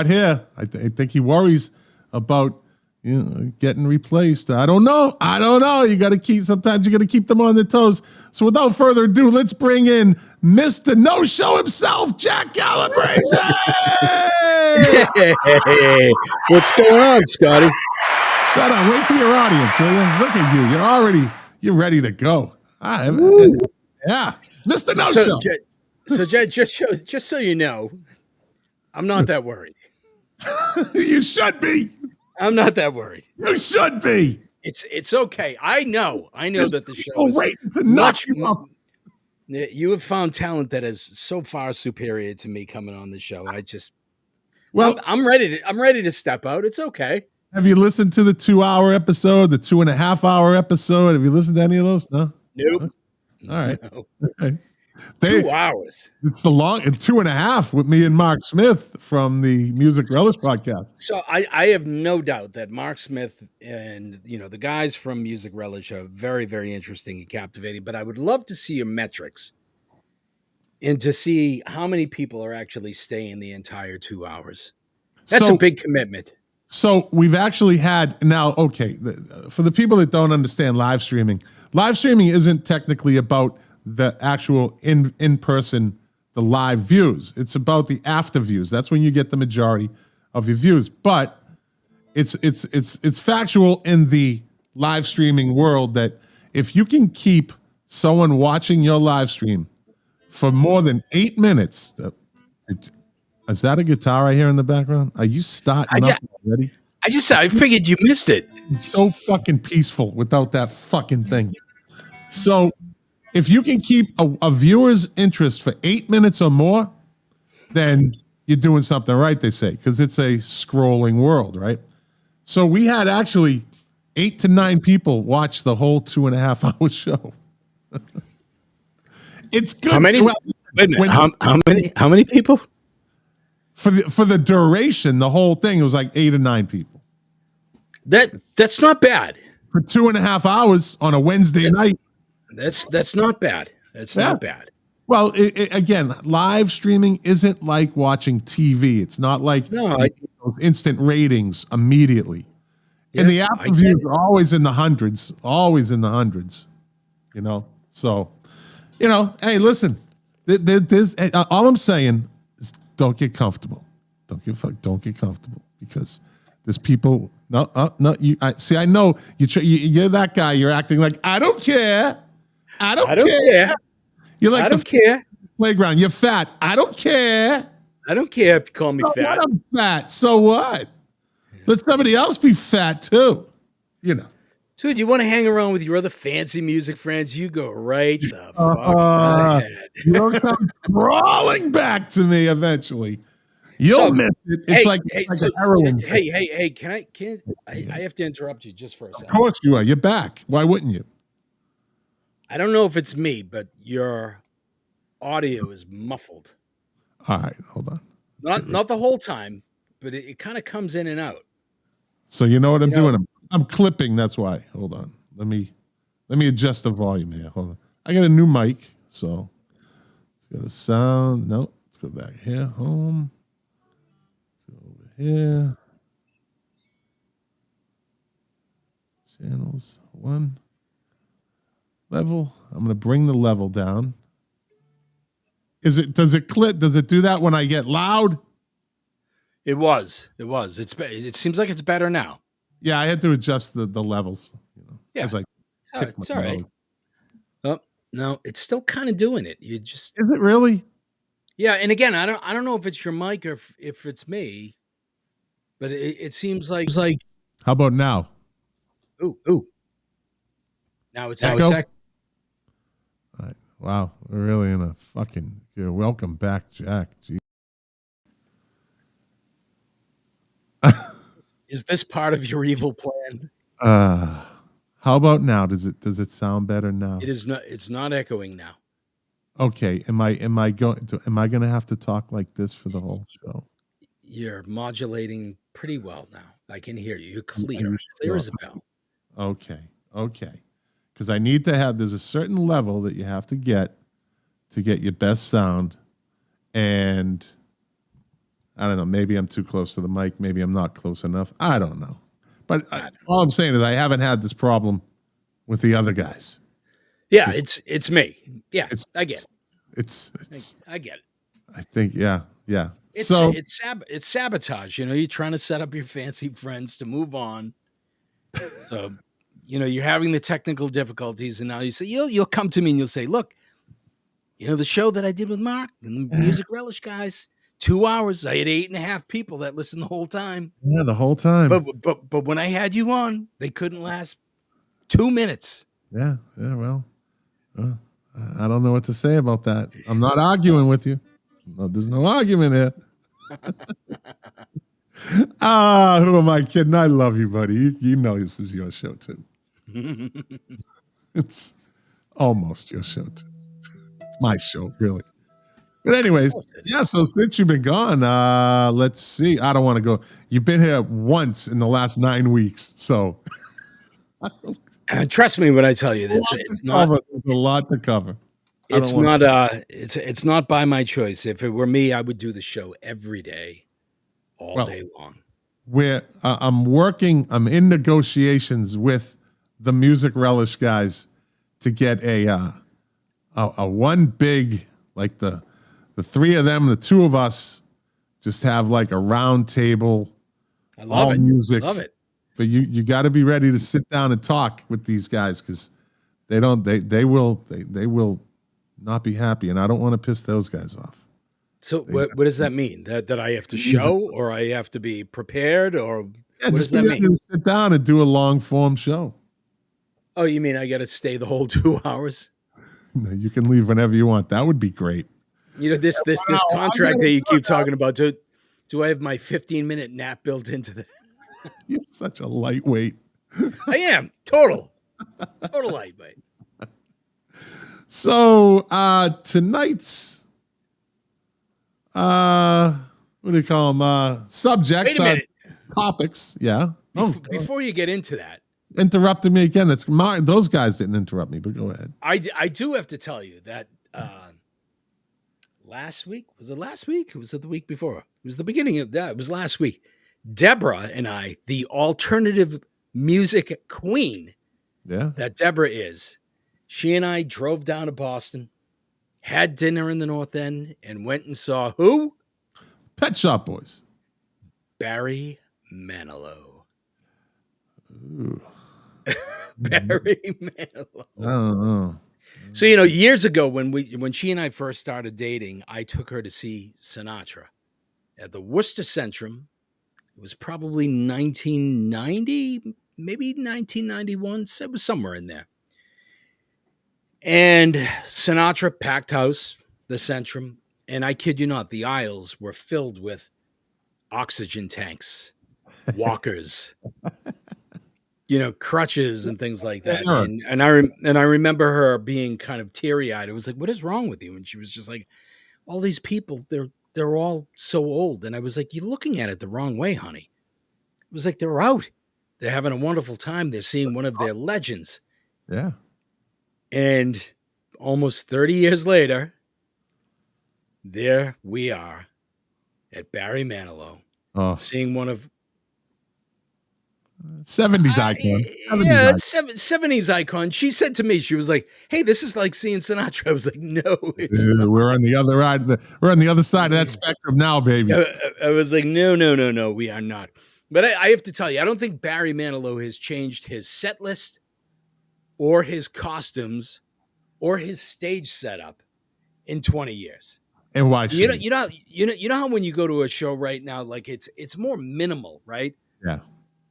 here. I think he worries about getting replaced. I don't know. You got to keep. Sometimes you got to keep them on their toes. So without further ado, let's bring in Mr. No Show himself, Jack Calabrese. Hey, what's going on, Scotty? Shut up. Wait for your audience, will you? Look at you. You're ready to go. Yeah, Mr. No Show. So just so you know, I'm not that worried. You should be. I'm not that worried. You should be. It's okay. I know that the show is much. You have found talent that is so far superior to me coming on the show. I'm ready to step out. It's okay. Have you listened to the 2-hour episode, the 2.5-hour episode? Have you listened to any of those? No. Nope. All right. No. Okay. 2 hours. It's the long and 2.5 with me and Mark Smith from the Music Relish podcast. So I have no doubt that Mark Smith and the guys from Music Relish are very, very interesting and captivating. But I would love to see your metrics and to see how many people are actually staying the entire 2 hours. That's a big commitment. So we've actually had now. Okay, for the people that don't understand live streaming isn't technically about the actual in person, the live views. It's about the after views. That's when you get the majority of your views. But it's factual in the live streaming world that if you can keep someone watching your live stream for more than 8 minutes, is that a guitar I hear in the background? Are you starting up already? I figured you missed it. It's so fucking peaceful without that fucking thing. So if you can keep a viewer's interest for 8 minutes or more, then you're doing something right, they say, because it's a scrolling world, right? So we had actually 8 to 9 people watch the whole 2.5-hour show. It's good. How many? Wait a minute. How many people? For the duration, the whole thing, it was like 8 or 9 people. That's not bad. For 2.5 hours on a Wednesday night. That's not bad. That's not bad. Well, again, live streaming isn't like watching TV. It's not like instant ratings immediately. Yeah, and the after views are always in the hundreds. Always in the hundreds. So, hey, listen. There's all I'm saying is don't get comfortable. Don't get comfortable because there's people. No. I know you're that guy. You're acting like I don't care. I don't care. You're like I don't care. Playground. You're fat. I don't care. I don't care if you call me fat. I'm fat. So what? Let somebody else be fat too. Dude, you want to hang around with your other fancy music friends? You go right the fuck ahead. You'll come crawling back to me eventually. You'll miss it. It's like a heroin. Hey, I have to interrupt you just for a second. Of course you are. You're back. Why wouldn't you? I don't know if it's me, but your audio is muffled. All right, hold on. Not the whole time, but it kind of comes in and out. So you know what I'm doing? I'm clipping. That's why. Hold on. Let me adjust the volume here. Hold on. I got a new mic, so it's got a sound. No, let's go back here. Home. Let's go over here. Channels 1. Level. I'm going to bring the level down. Does it clip? Does it do that when I get loud? It was. It seems like it's better now. Yeah, I had to adjust the levels. Yeah, it's all right. Oh no, it's still kind of doing it. You just is it really? Yeah, and again, I don't know if it's your mic or if it's me, but it seems like. How about now? Ooh. Now it's echo. All right. Wow, we're really in a fucking. Welcome back, Jack. Gee. Is this part of your evil plan? How about now? Does it sound better now? It is not. It's not echoing now. Okay. Am I going to have to talk like this for the whole show? You're modulating pretty well now. I can hear you. You're clear as a bell. Okay. Because I need to have. There's a certain level that you have to get your best sound, and I don't know. Maybe I'm too close to the mic. Maybe I'm not close enough. I don't know. But all I'm saying is I haven't had this problem with the other guys. Yeah, it's me. Yeah, I get it. I get it. I think, yeah. It's sabotage. You're trying to set up your fancy friends to move on. So, you're having the technical difficulties, and now you say you'll come to me and you'll say, "Look, the show that I did with Mark and the Music Relish guys, 2 hours. I had 8.5 people that listened the whole time. Yeah, the whole time. But when I had you on, they couldn't last 2 minutes. Yeah. Well, I don't know what to say about that. I'm not arguing with you. No, there's no argument here. Who am I kidding? I love you, buddy. You know this is your show too. It's almost your show too. It's my show, really. But anyways, yeah, so since you've been gone, let's see. I don't want to go. You've been here once in the last 9 weeks, so trust me when I tell you this. There's a lot to cover. It's not by my choice. If it were me, I would do the show every day, all day long. I'm in negotiations with the Music Relish guys to get a one big, like the three of them, the two of us, just have like a round table. I love it. Music. Love it. But you got to be ready to sit down and talk with these guys because they will not be happy, and I don't want to piss those guys off. So what does that mean? That I have to show, or I have to be prepared, or what does that mean? Sit down and do a long form show. Oh, you mean I got to stay the whole 2 hours? No, you can leave whenever you want. That would be great. This contract that you keep talking about. Do I have my 15-minute nap built into that? You're such a lightweight. I am total lightweight. So tonight's what do you call them? Subjects, topics. Yeah. Before you get into that, interrupted me again. Those guys didn't interrupt me, but go ahead. I do have to tell you that last week, was it last week? Or was it the week before? It was the beginning of that. It was last week. Deborah and I, the alternative music queen that Deborah is, she and I drove down to Boston, had dinner in the North End, and went and saw who? Pet Shop Boys. Barry Manilow. Ooh. Barry Manilow. I don't know. So, years ago when she and I first started dating, I took her to see Sinatra at the Worcester Centrum. It was probably 1990, maybe 1991. So it was somewhere in there. And Sinatra, packed house, the Centrum. And I kid you not, the aisles were filled with oxygen tanks, walkers, crutches and things like that. Sure. And I remember her being kind of teary-eyed. I was like, "What is wrong with you?" And she was just like, "All these people, they're all so old." And I was like, "You're looking at it the wrong way, honey." It was like they're out. They're having a wonderful time. They're seeing one of their legends. Yeah. And almost 30 years later, there we are at Barry Manilow, seeing one of 70s icon. 70s icon. She said to me, she was like, "Hey, this is like seeing Sinatra." I was like, "No, it's not. We're on the other we're on the other side of that spectrum now, baby." I was like, no, we are not. But I have to tell you, I don't think Barry Manilow has changed his set list or his costumes or his stage setup in 20 years. And why? You know how when you go to a show right now, like it's more minimal, right? Yeah.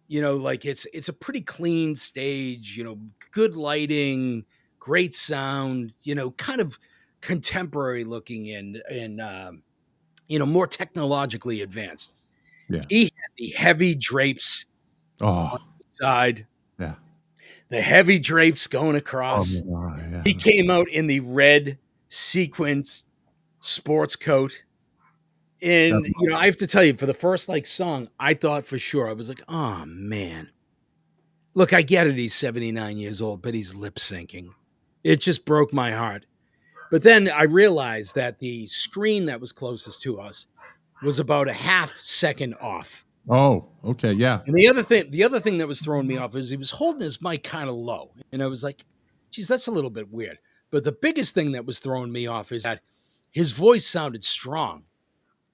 Like it's a pretty clean stage, good lighting, great sound, kind of contemporary looking and more technologically advanced. Yeah. He had the heavy drapes on the side. Yeah. The heavy drapes going across. Yeah. He came out in the red sequins sports coat. And, I have to tell you, for the first song, I thought for sure, I was like, "Oh man, look, I get it. He's 79 years old, but he's lip syncing." It just broke my heart. But then I realized that the screen that was closest to us was about a half second off. Oh, okay, yeah. And the other thing that was throwing me off is he was holding his mic kind of low. And I was like, geez, that's a little bit weird. But the biggest thing that was throwing me off is that his voice sounded strong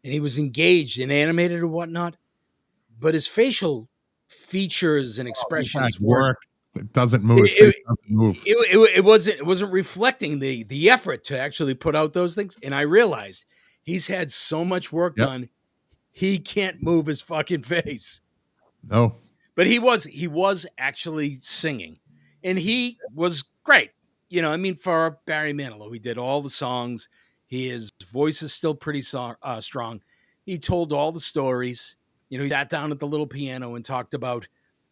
and he was engaged and animated or whatnot. But his facial features and expressions work. It doesn't move. His face doesn't move. It wasn't reflecting the effort to actually put out those things. And I realized he's had so much work done, he can't move his fucking face. No. But he was actually singing, and he was great. You know, I mean, for Barry Manilow, he did all the songs. His voice is still pretty strong. He told all the stories. You know, he sat down at the little piano and talked about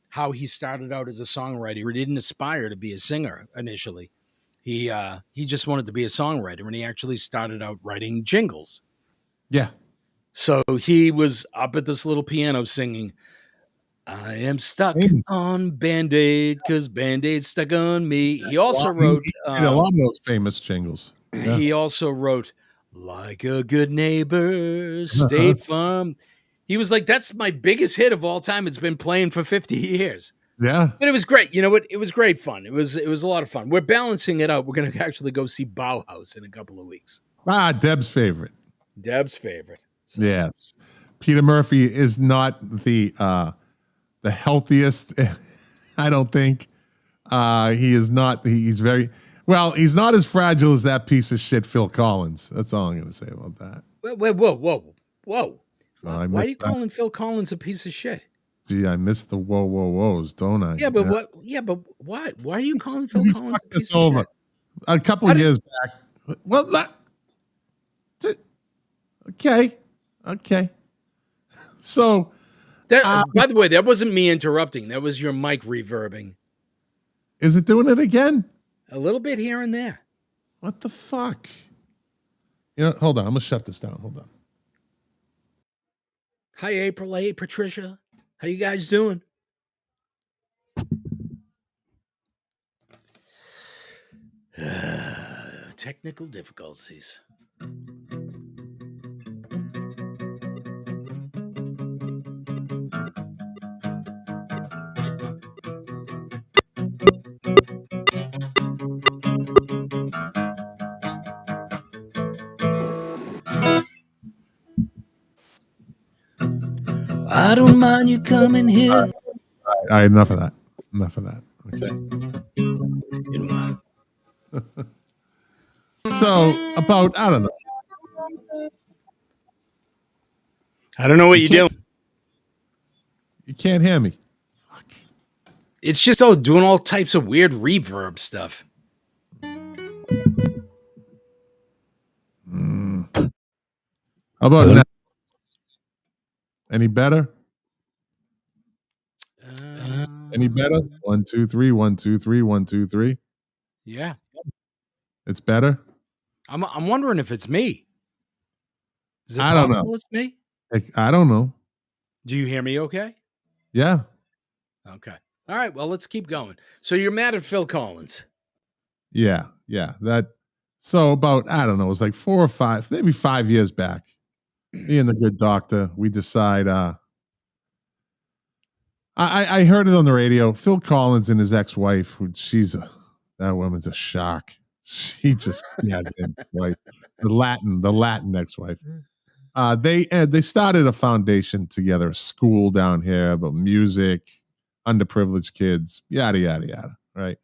how he started out as a songwriter. He didn't aspire to be a singer initially. He just wanted to be a songwriter, and he actually started out writing jingles. Yeah. So he was up at this little piano singing, I am stuck on Band-Aid because Band-Aid stuck on me. He also wrote a lot of those famous jingles. Yeah. He also wrote Like a Good Neighbor, State Farm. He was like, that's my biggest hit of all time. It's been playing for 50 years. Yeah. But it was great. You know what? It was great fun. It was a lot of fun. We're balancing it out. We're going to actually go see Bauhaus in a couple of weeks. Deb's favorite. So. Yes. Peter Murphy is not the healthiest. I don't think he is not. He's very well. He's not as fragile as that piece of shit, Phil Collins. That's all I'm going to say about that. Whoa. Why are you calling Phil Collins a piece of shit? Gee, I missed the whoas, don't I? Yeah, but what? Yeah, but why? Why are you calling Phil Collins a piece of shit? A couple of years back. Well, okay. So, by the way, that wasn't me interrupting. That was your mic reverbing. Is it doing it again? A little bit here and there. What the fuck? You know, hold on. I'm gonna shut this down. Hold on. Hi, April. Hey, Patricia. How you guys doing? Technical difficulties. I don't mind you coming here. All right, enough of that. Okay. So about I don't know what you're doing. You can't hear me. Fuck. It's just doing all types of weird reverb stuff. How about now? Any better? Any better? 1, 2, 3. 1, 2, 3. 1, 2, 3. Yeah, it's better. I'm wondering if it's me. Is it I don't possible know. It's me. I don't know. Do you hear me? Okay. Yeah. Okay. All right. Well, let's keep going. So you're mad at Phil Collins? Yeah. That. So about I don't know. It was like 4 or 5, maybe 5 years back. Me and the good doctor, we decide. I heard it on the radio. Phil Collins and his ex-wife, that woman's a shark. She just like the Latin ex-wife. They started a foundation together, a school down here about music, underprivileged kids, yada yada yada. Right,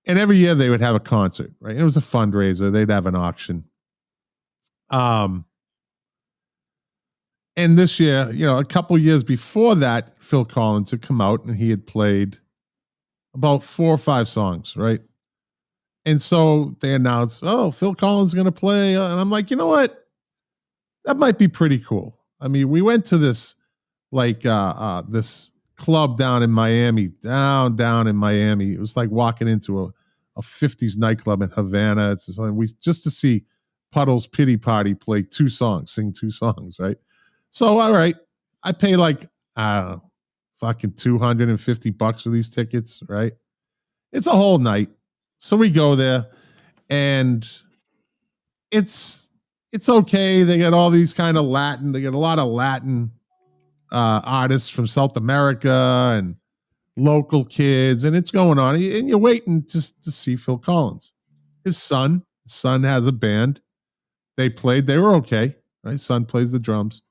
and every year they would have a concert. Right, it was a fundraiser. They'd have an auction. And this year, a couple years before that, Phil Collins had come out and he had played about 4 or 5 songs, right? And so they announced, oh, Phil Collins is going to play. And I'm like, you know what? That might be pretty cool. I mean, we went to this, this club down in Miami, down in Miami. It was like walking into a 50s nightclub in Havana. Just to see Puddle's Pity Party play 2 songs, sing 2 songs, right? So, all right, I pay like, I don't know, fucking $250 for these tickets, right? It's a whole night. So we go there and it's it's okay. They get all these kind of Latin. They get a lot of Latin artists from South America and local kids, and it's going on. And you're waiting just to see Phil Collins. His son has a band. They played. They were okay. Right? His son plays the drums.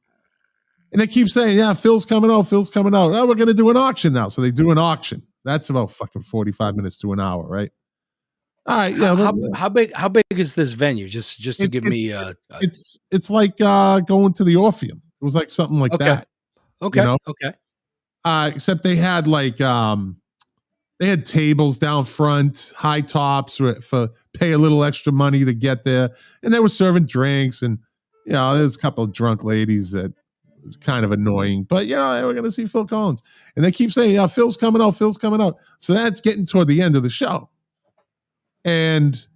And they keep saying, yeah, Phil's coming out. Phil's coming out. Oh, we're going to do an auction now. So they do an auction. That's about fucking 45 minutes to an hour, right? All right. Yeah. How big is this venue? Just to give me it's like going to the Orpheum. It was like something like that. Okay. You know? Okay. Except they had like they had tables down front, high tops for pay a little extra money to get there, and they were serving drinks, and there's a couple of drunk ladies that was kind of annoying, but they were going to see Phil Collins, and they keep saying, "Yeah, Phil's coming out, Phil's coming out." So that's getting toward the end of the show, and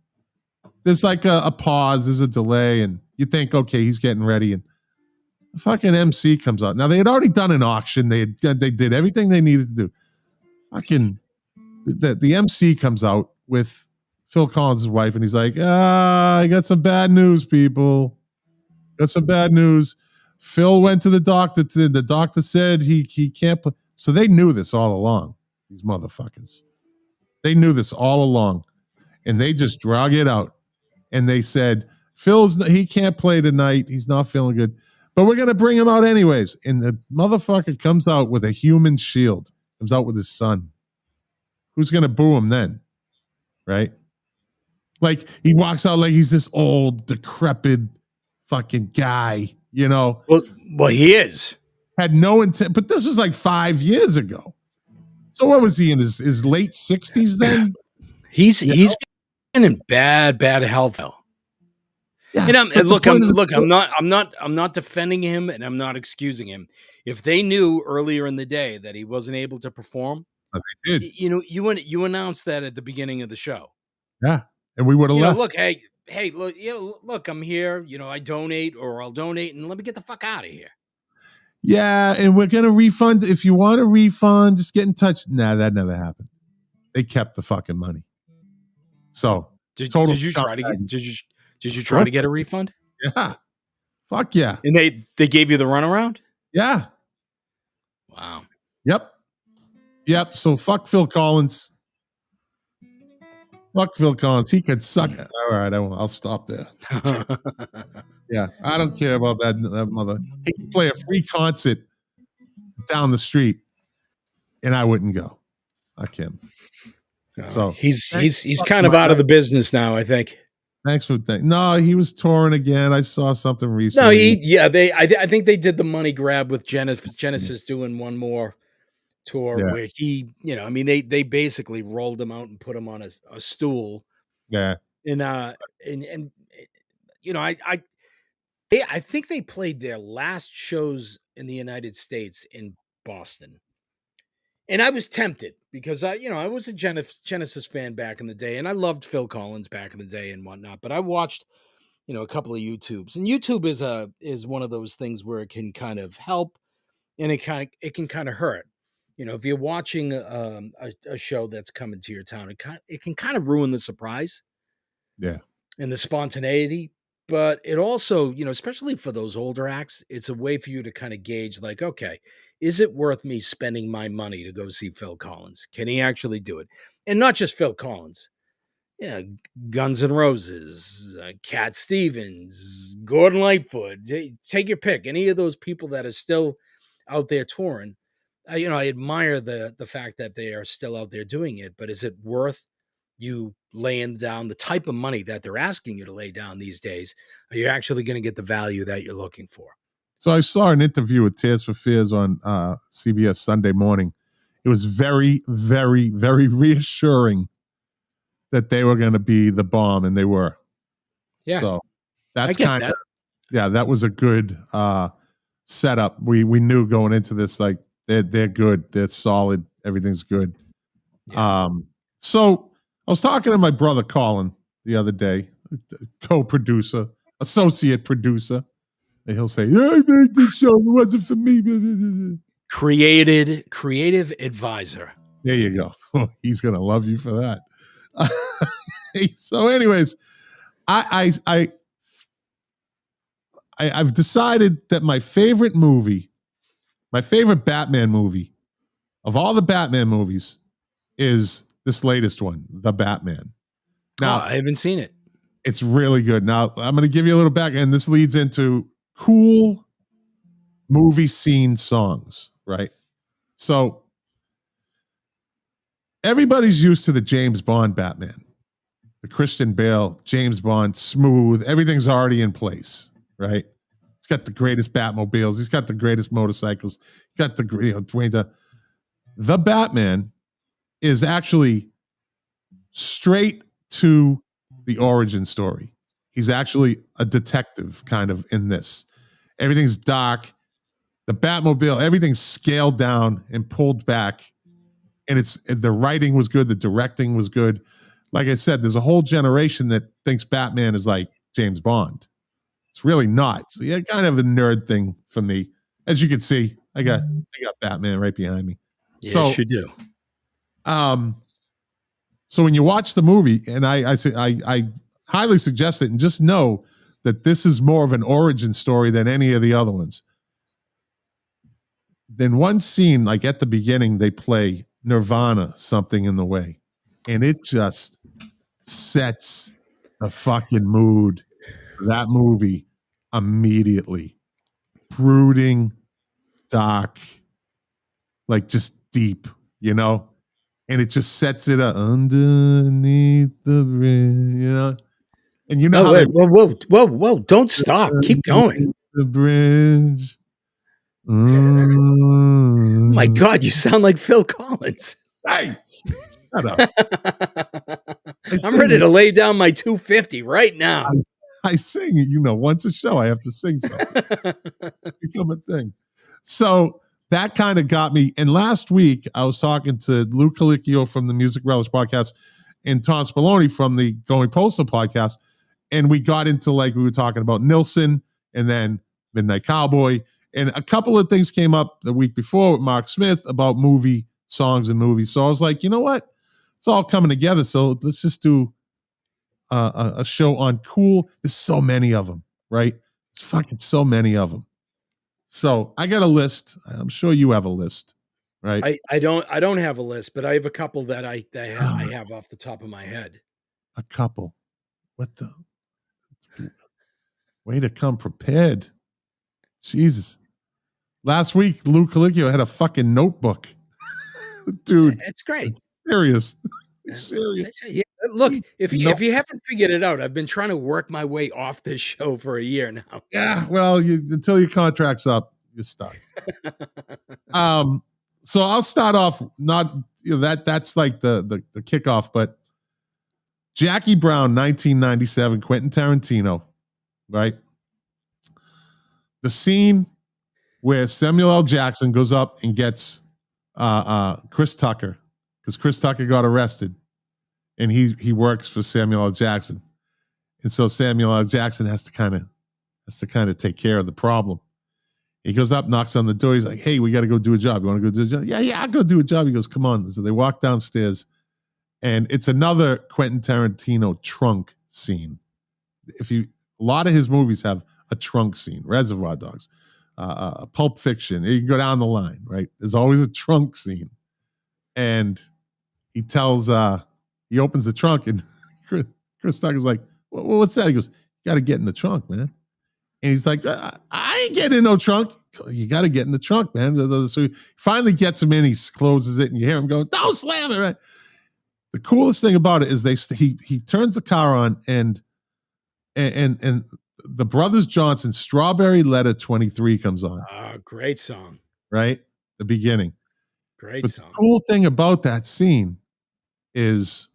there's like a pause, there's a delay, and you think, okay, he's getting ready, and the fucking MC comes out. Now they had already done an auction. They did everything they needed to do. Fucking the MC comes out with Phil Collins' wife, and he's like, I got some bad news, people. Got some bad news. Phil went to the doctor. The doctor said he can't play. So they knew this all along. These motherfuckers. They knew this all along, and they just drug it out. And they said, he can't play tonight. He's not feeling good. But we're going to bring him out anyways. And the motherfucker comes out with a human shield. Comes out with his son. Who's going to boo him then? Right? Like, he walks out like he's this old, decrepit fucking guy, Well, he is. Had no intent. But this was like 5 years ago. So what was he in his late 60s then? He's been in bad health. Yeah, I'm not defending him, and I'm not excusing him. If they knew earlier in the day that he wasn't able to perform, they did. You announced that at the beginning of the show. Yeah, and we would have left. Look, hey, look, I'm here. I donate, or I'll donate, and let me get the fuck out of here. Yeah, and we're gonna refund. If you want a refund, just get in touch. Nah, that never happened. They kept the fucking money. So did you try to get a refund? Yeah. Fuck yeah. And they gave you the runaround? Yeah. Wow. Yep. So fuck Phil Collins. Fuck Phil Collins. He could suck it. All right, I'll stop there. Yeah. I don't care about that mother. He could play a free concert down the street, and I wouldn't go. I can't. So he's kind of out of the business now, I think. Thanks for that. No, he was touring again. I saw something recently. No, I think they did the money grab with Genesis doing one more tour where he, they basically rolled him out and put him on a stool. Yeah. And I think they played their last shows in the United States in Boston. And I was tempted because I was a Genesis fan back in the day, and I loved Phil Collins back in the day and whatnot. But I watched, a couple of YouTubes, and YouTube is one of those things where it can kind of help, and it can kind of hurt. If you're watching a show that's coming to your town, it can kind of ruin the surprise, and the spontaneity. But it also, especially for those older acts, it's a way for you to kind of gauge, like, okay, is it worth me spending my money to go see Phil Collins? Can he actually do it? And not just Phil Collins. Yeah, Guns N' Roses, Cat Stevens, Gordon Lightfoot. Take your pick. Any of those people that are still out there touring. I admire the fact that they are still out there doing it. But is it worth you laying down the type of money that they're asking you to lay down these days? Are you actually going to get the value that you're looking for? So I saw an interview with Tears for Fears on CBS Sunday morning. It was very, very, very reassuring that they were going to be the bomb, and they were. Yeah. So that's kind of, that was a good setup. We knew going into this, like, they're good. They're solid. Everything's good. Yeah. So I was talking to my brother Colin the other day, co-producer, associate producer. And he'll say, I made this show. It wasn't for me. Creative advisor. There you go. He's going to love you for that. So anyways, I I've decided that my favorite Batman movie of all the Batman movies is this latest one, The Batman. Now, I haven't seen it. It's really good. Now, I'm going to give you a little back, and this leads into cool movie scene songs, right? So everybody's used to the James Bond Batman, the Christian Bale, James Bond, smooth. Everything's already in place, right? He's got the greatest Batmobiles. He's got the greatest motorcycles. He's got the Dwayne. The Batman is actually straight to the origin story. He's actually a detective kind of in this. Everything's dark. The Batmobile, everything's scaled down and pulled back. And the writing was good. The directing was good. Like I said, there's a whole generation that thinks Batman is like James Bond. It's really not. So yeah, kind of a nerd thing for me. As you can see, I got Batman right behind me. Yes, you do. So when you watch the movie, and I highly suggest it, and just know that this is more of an origin story than any of the other ones. Then one scene, like at the beginning, they play Nirvana, Something in the Way, and it just sets the fucking mood for that movie immediately. Brooding, dark, like just deep, you know? And it just sets it up underneath the bridge, you know? And you know how whoa. Don't stop. Keep going. The bridge. My God, you sound like Phil Collins. Hey, shut up. I'm ready to lay down my 250 right now. I sing, you know, once a show, I have to sing something. It's become a thing. So that kind of got me. And last week, I was talking to Lou Colicchio from the Music Relish podcast and Tom Spallone from the Going Postal podcast. And we got into, like, we were talking about Nilsson and then Midnight Cowboy. And a couple of things came up the week before with Mark Smith about movie songs and movies. So I was like, you know what? It's all coming together. So let's just do a show on cool. There's so many of them, right? It's fucking so many of them. So I got a list. I'm sure you have a list, right? I don't have a list, but I have a couple that I have off the top of my head. A couple. What the way to come prepared. Jesus. Last week, Lou Colicchio had a fucking notebook. Dude. It's great. It's serious. Serious. Yeah, look, if you haven't figured it out, I've been trying to work my way off this show for a year now. Yeah, well, until your contract's up, you're stuck. So I'll start off. Not that's like the kickoff, but Jackie Brown, 1997, Quentin Tarantino, right? The scene where Samuel L. Jackson goes up and gets Chris Tucker, because Chris Tucker got arrested, and he works for Samuel L. Jackson, and so Samuel L. Jackson has to kind of take care of the problem. He goes up, knocks on the door. He's like, "Hey, we got to go do a job. You want to go do a job?" Yeah, I'll go do a job. He goes, "Come on." So they walk downstairs, and it's another Quentin Tarantino trunk scene. A lot of his movies have a trunk scene. Reservoir Dogs, Pulp Fiction. You can go down the line, right? There's always a trunk scene, and he opens the trunk, and Chris Tucker's like, "What's that?" He goes, "You got to get in the trunk, man." And he's like, "I ain't getting in no trunk." "You got to get in the trunk, man." So he finally gets him in. He closes it, and you hear him go, "Don't slam it!" Right. The coolest thing about it is he turns the car on, and the Brothers Johnson Strawberry Letter 23 comes on. Great song. Right? The beginning. Great but song. The cool thing about that scene is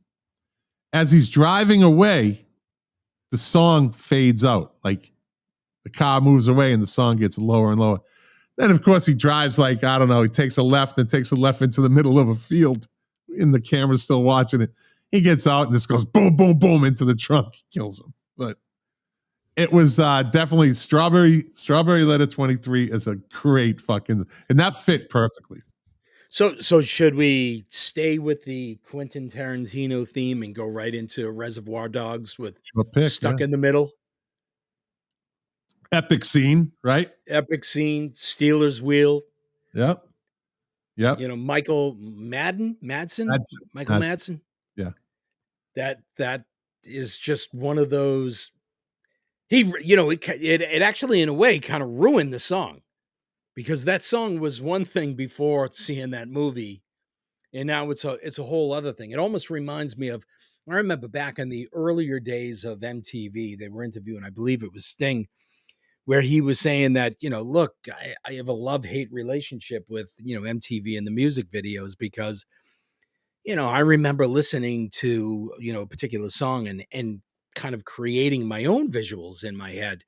as he's driving away, the song fades out. Like the car moves away and the song gets lower and lower. Then, of course, he drives like, I don't know, he takes a left into the middle of a field, and the camera's still watching it. He gets out and just goes boom, boom, boom into the trunk, kills him. But it was definitely Strawberry Letter 23 is a great fucking, and that fit perfectly. So should we stay with the Quentin Tarantino theme and go right into Reservoir Dogs with Stuck in the Middle? Epic scene, right? Epic scene, Steelers wheel. Yep. Yep. You know, Michael Madsen, Michael That's Madsen. yeah. That is just one of those. It actually in a way kind of ruined the song, because that song was one thing before seeing that movie, and now it's a whole other thing. It almost reminds me of, I remember back in the earlier days of MTV, they were interviewing, I believe it was Sting, where he was saying that, look, I have a love-hate relationship with, MTV and the music videos, because, I remember listening to, a particular song and kind of creating my own visuals in my head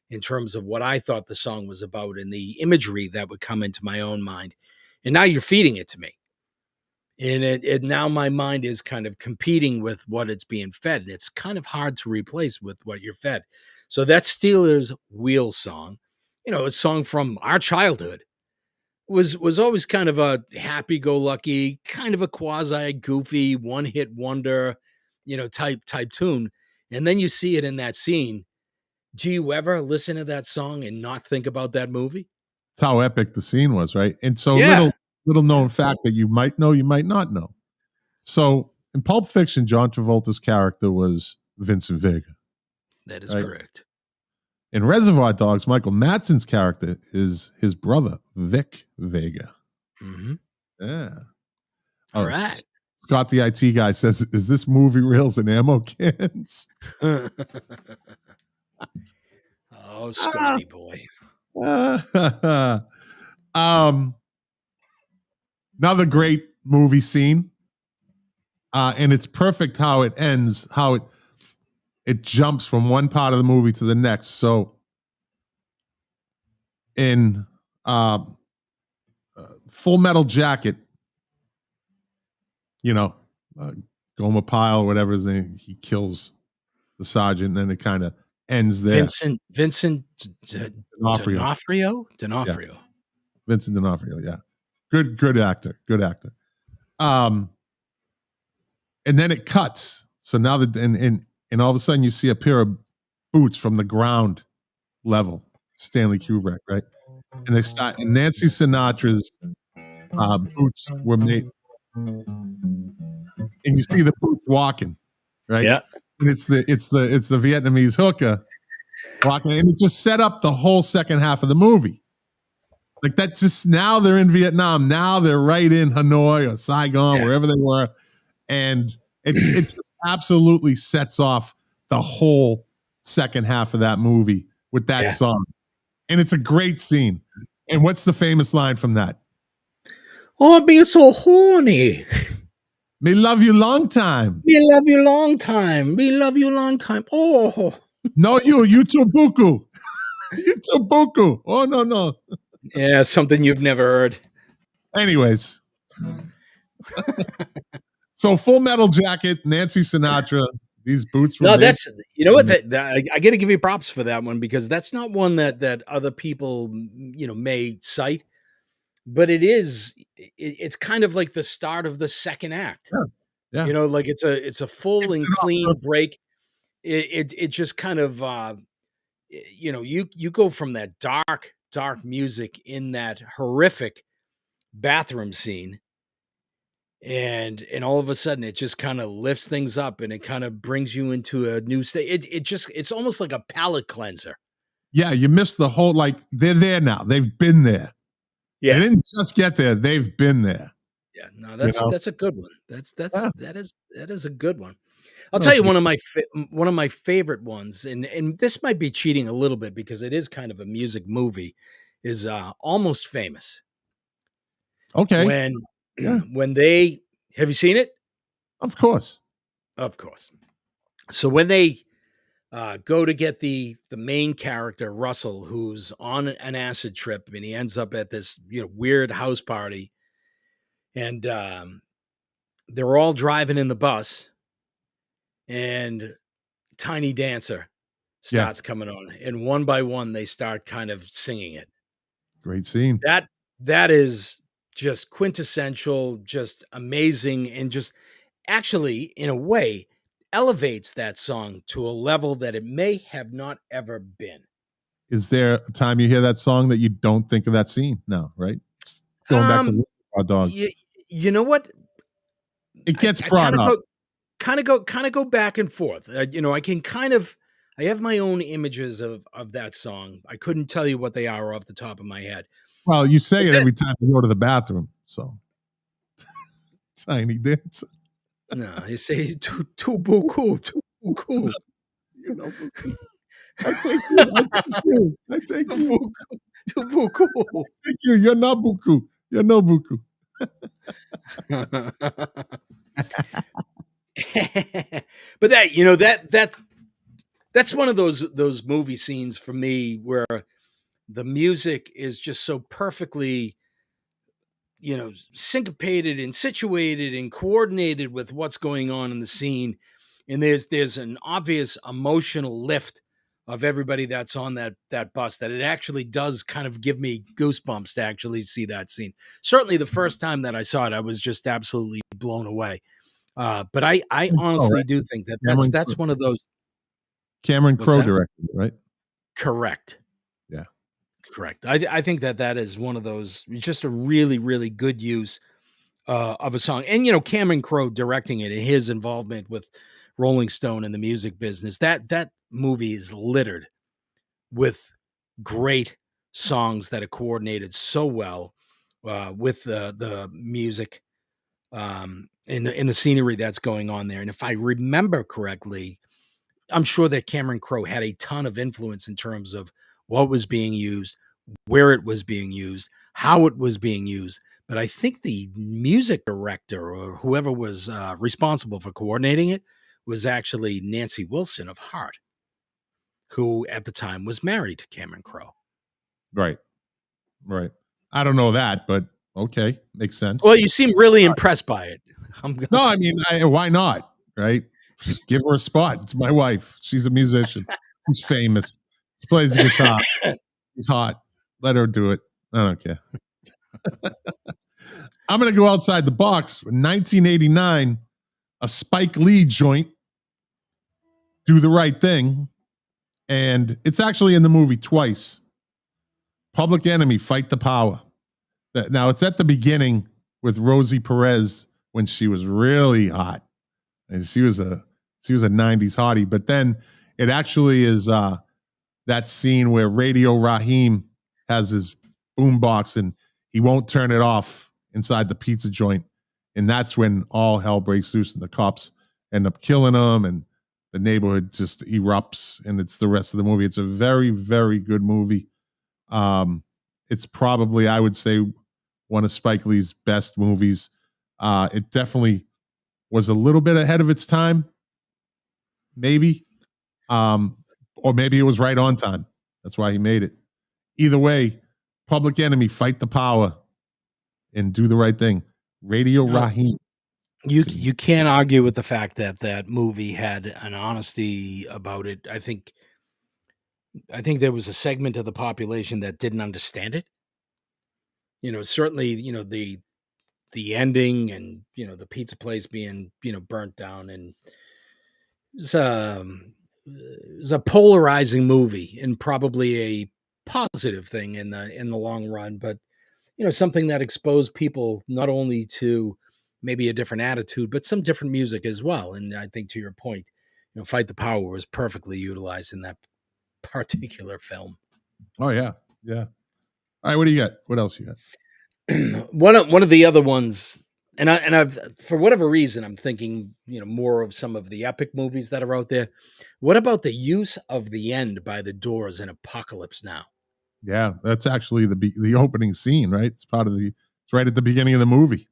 in terms of what I thought the song was about and the imagery that would come into my own mind. And now you're feeding it to me. And it now my mind is kind of competing with what it's being fed. And it's kind of hard to replace with what you're fed. So that Steelers Wheel song, a song from our childhood, was always kind of a happy-go-lucky, kind of a quasi goofy one-hit wonder, type tune. And then you see it in that scene. Do you ever listen to that song and not think about that movie? That's how epic the scene was, right? And so Yeah. little known fact that you might know, you might not know. So in Pulp Fiction, John Travolta's character was Vincent Vega. That is correct. In Reservoir Dogs, Michael Madsen's character is his brother, Vic Vega. Mm-hmm. Yeah. All right. Scott, the IT guy, says, "Is this movie reels and ammo cans?" Oh, Scotty boy. Another great movie scene. And it's perfect how it ends, how it jumps from one part of the movie to the next. So in Full Metal Jacket, Goma Pyle, whatever his name, he kills the sergeant, and then it kind of ends there. Vincent D'Onofrio. Yeah. Vincent D'Onofrio, yeah. Good actor. And then it cuts. So now that and all of a sudden you see a pair of boots from the ground level, Stanley Kubrick, right? And they start, and Nancy Sinatra's boots were made, and you see the boots walking, right? Yeah. And it's the Vietnamese hooker walking, and it just set up the whole second half of the movie. Like that, just now they're in Vietnam. Now they're right in Hanoi or Saigon, wherever they were. And it just absolutely sets off the whole second half of that movie with that song. And it's a great scene. And what's the famous line from that? Oh, I've been so horny. Me love you long time. Me love you long time. Me love you long time. Oh. No, you too buku. You too buku. Oh, no. Yeah, something you've never heard. Anyways. So Full Metal Jacket, Nancy Sinatra, these boots were made. That's, what, I got to give you props for that one, because that's not one that other people, may cite, but it's kind of like the start of the second act. Yeah. Like it's a full and clean break. It just kind of, you go from that dark music in that horrific bathroom scene, and all of a sudden it just kind of lifts things up, and it kind of brings you into a new state. It's almost like a palate cleanser. Yeah, you missed the whole, like, they're there now. They've been there. Yeah. They didn't just get there. They've been there. Yeah, no, that's a good one. That is a good one. I'll tell you one of my favorite ones, and this might be cheating a little bit because it is kind of a music movie, is Almost Famous. Okay. When they, have you seen it? Of course. So when they go to get the main character, Russell, who's on an acid trip, and he ends up at this weird house party, and they're all driving in the bus, and Tiny Dancer starts coming on, and one by one they start kind of singing it. Great scene. That is just quintessential, just amazing, and just actually, in a way, elevates that song to a level that it may have not ever been. Is there a time you hear that song that you don't think of that scene? No, right? It's going back to Raw Dogs. You know what? It gets I brought up. kind of go back and forth. You know, I have my own images of that song. I couldn't tell you what they are off the top of my head. Well, you say it every time you go to the bathroom, so Tiny Dancer. No, you say too buku, too buku. You know, I take you. I take you. Too buku. I take you. You're not buku. You're no buku. But that, you know, that's one of those movie scenes for me where the music is just so perfectly, you know, syncopated and situated and coordinated with what's going on in the scene. And there's an obvious emotional lift of everybody that's on that bus that it actually does kind of give me goosebumps to actually see that scene. Certainly the first time that I saw it, I was just absolutely blown away. But I honestly do think that that's one of those. Cameron Crowe directed, right? Correct. Yeah. Correct. I think that is one of those, just a really, really good use of a song. And, you know, Cameron Crowe directing it and his involvement with Rolling Stone and the music business, that movie is littered with great songs that are coordinated so well with the music in the scenery that's going on there. And if I remember correctly, I'm sure that Cameron Crowe had a ton of influence in terms of what was being used, where it was being used, how it was being used. But I think the music director or whoever was responsible for coordinating it was actually Nancy Wilson of Heart, who at the time was married to Cameron Crowe. Right. Right. I don't know that, but okay. Makes sense. Well, you seem really impressed by it. No, I mean, why not? Right? Give her a spot. It's my wife. She's a musician. She's famous. She plays the guitar. She's hot. Let her do it. I don't care. I'm going to go outside the box. 1989, a Spike Lee joint, Do the Right Thing. And it's actually in the movie twice. Public Enemy, Fight the Power. Now, it's at the beginning with Rosie Perez when she was really hot. And she was a 90s hottie. But then it actually is that scene where Radio Raheem has his boombox and he won't turn it off inside the pizza joint. And that's when all hell breaks loose and the cops end up killing him and the neighborhood just erupts, and it's the rest of the movie. It's a very, very good movie. It's probably, I would say, one of Spike Lee's best movies. It definitely was a little bit ahead of its time, maybe. Or maybe it was right on time. That's why he made it. Either way, Public Enemy, Fight the Power, and Do the Right Thing. Radio Raheem. You can't argue with the fact that that movie had an honesty about it. I think there was a segment of the population that didn't understand it. You know, certainly, you know, the ending and, you know, the pizza place being, you know, burnt down, and it was a polarizing movie and probably a positive thing in the long run, but you know, something that exposed people not only to maybe a different attitude, but some different music as well. And I think to your point, you know, Fight the Power was perfectly utilized in that particular film. Oh yeah. Yeah. All right. What do you got? What else you got? One of the other ones, and I've, for whatever reason, I'm thinking, you know, more of some of the epic movies that are out there. What about the use of The End by the Doors in Apocalypse Now? Yeah, that's actually the opening scene, right? It's right at the beginning of the movie.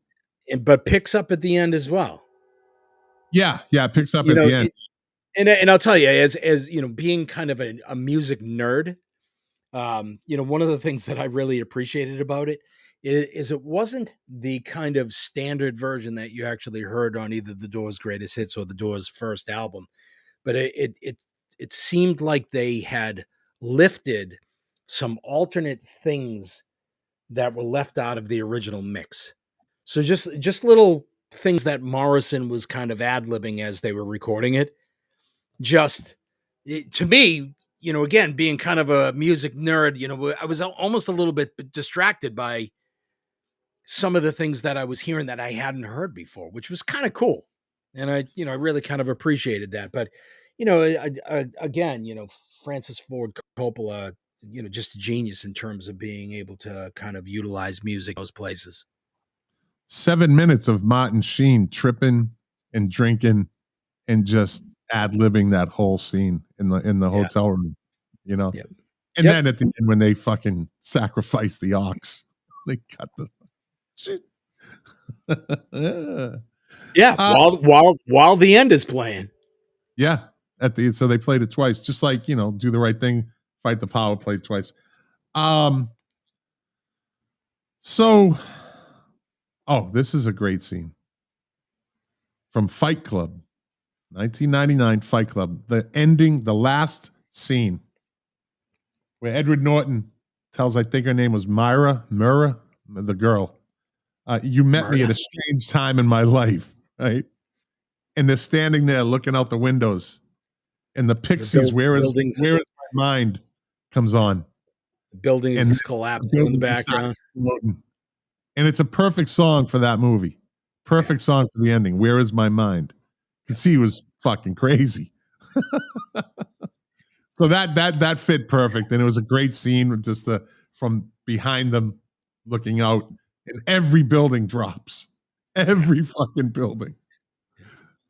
But picks up at the end as well. Yeah, it picks up at the end. And I'll tell you, as you know, being kind of a music nerd, you know, one of the things that I really appreciated about it is it wasn't the kind of standard version that you actually heard on either the Doors' Greatest Hits or the Doors' first album, but it seemed like they had lifted some alternate things that were left out of the original mix. So just little things that Morrison was kind of ad-libbing as they were recording it. To me, again, being kind of a music nerd, I was almost a little bit distracted by some of the things that I was hearing that I hadn't heard before, which was kind of cool. And I really kind of appreciated that. But, again, Francis Ford Coppola, just a genius in terms of being able to kind of utilize music in those places. 7 minutes of Martin Sheen tripping and drinking and just ad-libbing that whole scene in the hotel room, Yep. And then at the end, when they fucking sacrifice the ox, they cut the shit. While the end is playing. Yeah, so they played it twice, just like Do the Right Thing, Fight the Power, played twice. So, this is a great scene from Fight Club, 1999 Fight Club. The ending, the last scene, where Edward Norton tells, I think her name was Mira, the girl, you met me at a strange time in my life, right? And they're standing there looking out the windows, and the Pixies, Where is My Mind, comes on. The building is collapsing in the background. And it's a perfect song for that movie. Perfect song for the ending. Where is My Mind? Because he was fucking crazy. So that fit perfect, and it was a great scene with just from behind them looking out, and every building drops. Every fucking building.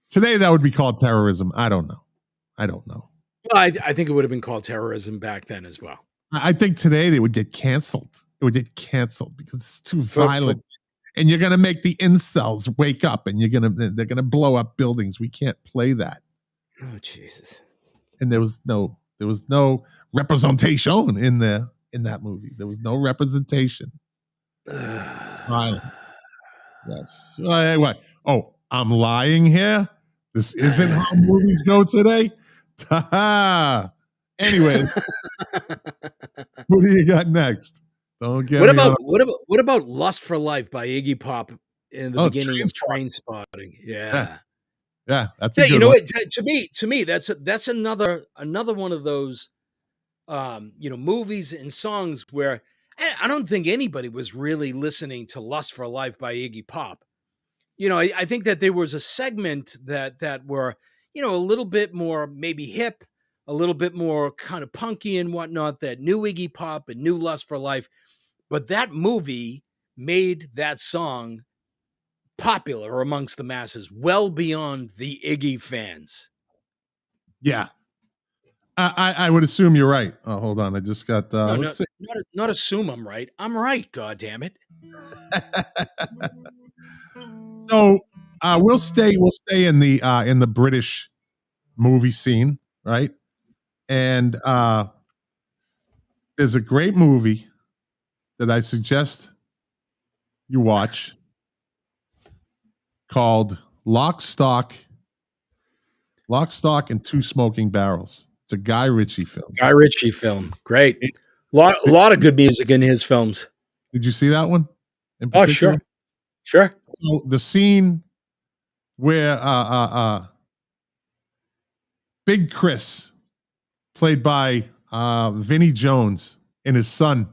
Today that would be called terrorism. I don't know. Well, I think it would have been called terrorism back then as well. I think today they would get canceled. It would get canceled because it's too violent. And you're gonna make the incels wake up, and they're gonna blow up buildings. We can't play that. Oh Jesus! And there was no representation in that movie. There was no representation. Violent. Yes. What? Oh, I'm lying here. This isn't how movies go today. Anyway, what do you got next? Don't get what about Lust for Life by Iggy Pop in the beginning of Trainspotting? Yeah, that's a good know one. What, to me that's another one of those movies and songs where I don't think anybody was really listening to Lust for Life by Iggy Pop. I think that there was a segment that were a little bit more maybe hip, a little bit more kind of punky and whatnot, that knew Iggy Pop and knew Lust for Life. But that movie made that song popular amongst the masses, well beyond the Iggy fans. Yeah. I would assume you're right. Oh, hold on. I just got not assume I'm right. I'm right, God damn it. So we'll stay in the British movie scene, right? And there's a great movie that I suggest you watch called Lock, Stock, and Two Smoking Barrels. It's a Guy Ritchie film. Great. Lot of good music in his films. Did you see that one? Oh, sure. Sure. So the scene where Big Chris, played by Vinnie Jones, and his son,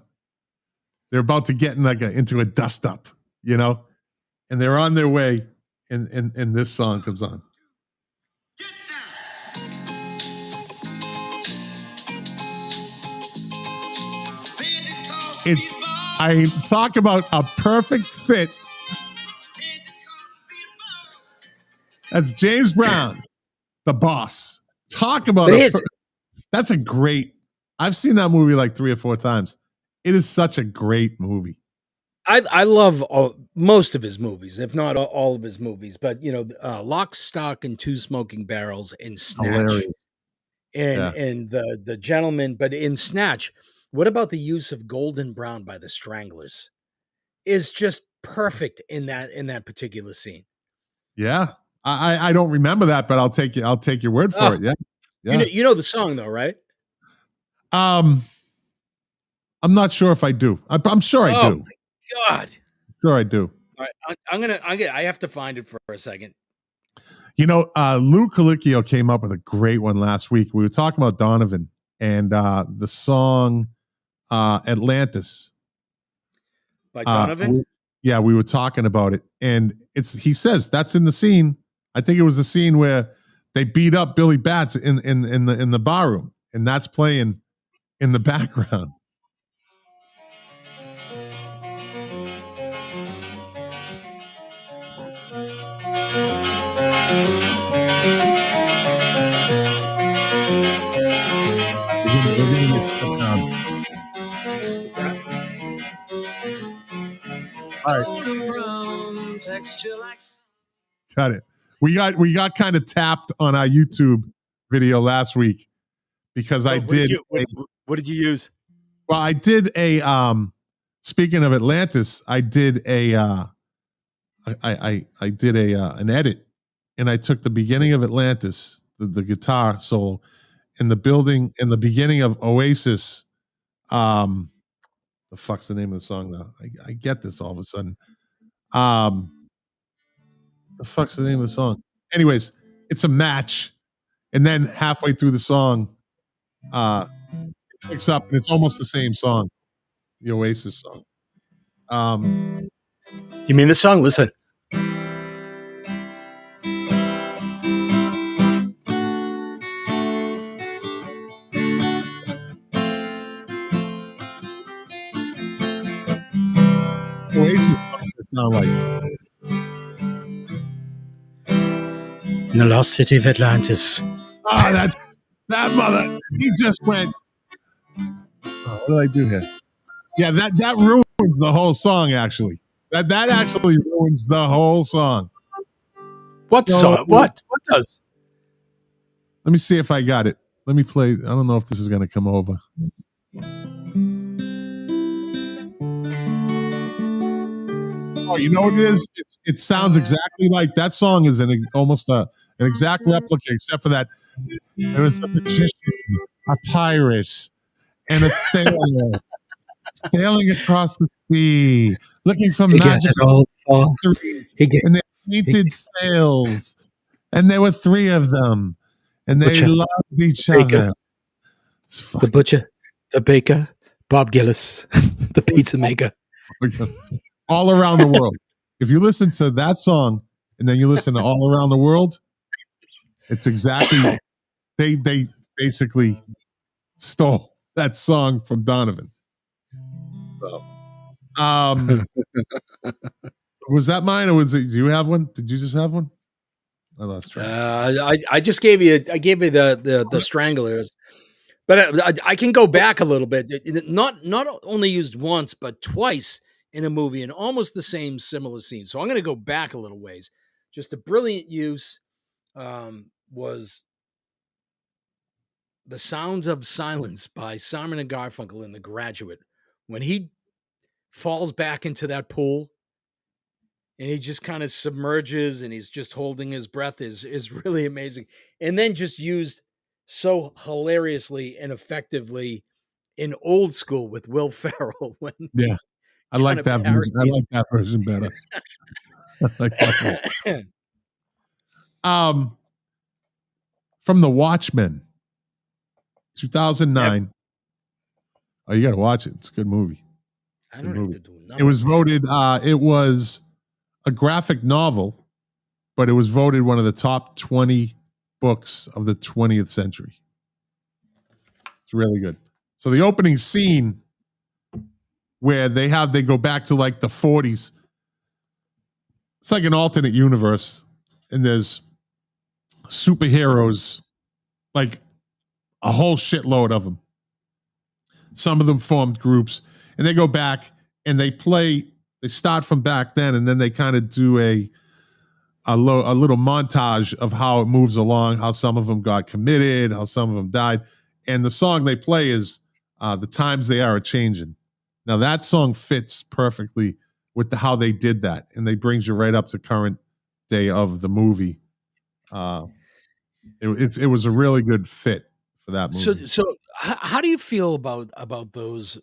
they're about to get into a dust up, and they're on their way, and this song comes on. I talk about a perfect fit. That's James Brown, the boss. Talk about that's a great. I've seen that movie like 3 or 4 times. It is such a great movie. I love most of his movies, if not all of his movies. But Lock, Stock, and Two Smoking Barrels, and Snatch, hilarious. And the Gentleman. But in Snatch, what about the use of Golden Brown by the Stranglers? Is just perfect in that particular scene. Yeah, I don't remember that, but I'll take your word for it. Yeah. You know the song though, right? I'm not sure if I do. I'm sure I do. My God. Sure I do. All right, I have to find it for a second. Lou Colicchio came up with a great one last week. We were talking about Donovan and the song Atlantis by Donovan. We were talking about it, and he says that's in the scene. I think it was the scene where they beat up Billy Bats in the bar room, and that's playing in the background. All right. Got it. We got kind of tapped on our YouTube video last week because what did you use? Well, I did a speaking of Atlantis, I did a I did an edit, and I took the beginning of Atlantis, the guitar solo, in the beginning of Oasis. The fuck's the name of the song now? I get this all of a sudden. The fuck's the name of the song? Anyways, it's a match, and then halfway through the song, it picks up, and it's almost the same song, the Oasis song. You mean the song? Listen. Oasis song, it sound like. In the lost city of Atlantis. That's that mother. He just went. Oh, what did I do here? Yeah, that ruins the whole song. Actually, that actually ruins the whole song. What song? What does? Let me see if I got it. Let me play. I don't know if this is going to come over. Oh, you know what it is? It sounds exactly like that song is almost an exact replica, except for that there was a magician, a pirate, and a sailor sailing across the sea, looking for magical trees, and they painted sails, and there were 3 of them, and they loved each other. The butcher, the baker, Bob Gillis, the pizza maker. All around the world. If you listen to that song and then you listen to All Around the World, it's exactly they basically stole that song from Donovan. So, was that mine, or was it? Do you have one? Did you just have one? I lost track. I just gave you. I gave you the Stranglers, but I can go back a little bit. Not only used once, but twice in a movie in almost the same similar scene. So I'm going to go back a little ways. Just a brilliant use was The Sounds of Silence by Simon and Garfunkel in The Graduate. When he falls back into that pool and he just kind of submerges and he's just holding his breath is really amazing. And then just used so hilariously and effectively in Old School with Will Ferrell. I like that version. I like that version better. I like that one. From the Watchmen, 2009. Yep. Oh, you got to watch it. It's a good movie. I don't have to do nothing. It was voted. It was a graphic novel, but it was voted one of the top 20 books of the 20th century. It's really good. So the opening scene, where they go back to like the 40s. It's like an alternate universe, and there's superheroes, like a whole shitload of them. Some of them formed groups, and they go back and they start from back then, and then they kind of do a little montage of how it moves along, how some of them got committed, how some of them died. And the song they play is The Times They Are A-Changin'. Now that song fits perfectly with how they did that, and they brings you right up to current day of the movie. It was a really good fit for that movie. So how do you feel about those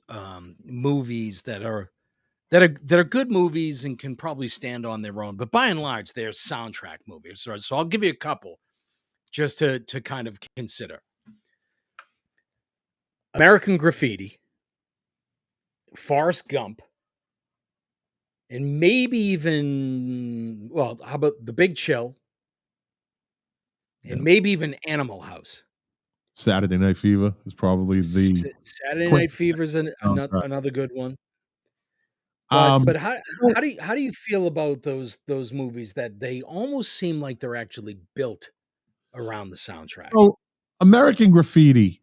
movies that are good movies and can probably stand on their own, but by and large they're soundtrack movies? So I'll give you a couple just to kind of consider. American Graffiti, Forrest Gump, and maybe even, well, how about The Big Chill, and maybe even Animal House. Saturday Night Fever is probably the Saturday Night Fever is another good one. But how do you feel about those movies that they almost seem like they're actually built around the soundtrack? So American Graffiti,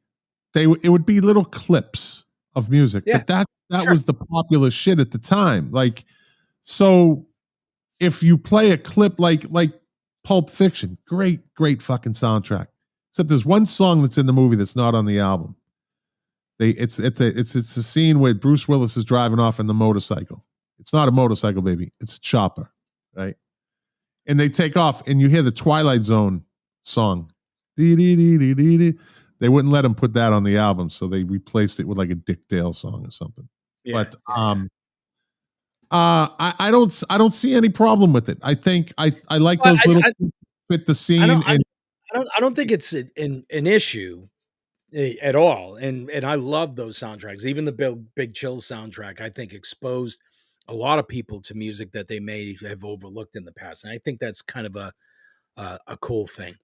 it would be little clips of music, Yeah, but that was the popular shit at the time. Like, so if you play a clip like Pulp Fiction, great fucking soundtrack. Except there's one song that's in the movie that's not on the album. It's a scene where Bruce Willis is driving off in the motorcycle. It's not a motorcycle, baby. It's a chopper, right? And they take off, and you hear the Twilight Zone song. They wouldn't let him put that on the album, so they replaced it with like a Dick Dale song or something. Yeah, but I don't see any problem with it. I think I like those little fit the scene. I don't think it's an issue at all. And I love those soundtracks. Even the Big Chill soundtrack, I think, exposed a lot of people to music that they may have overlooked in the past. And I think that's kind of a cool thing.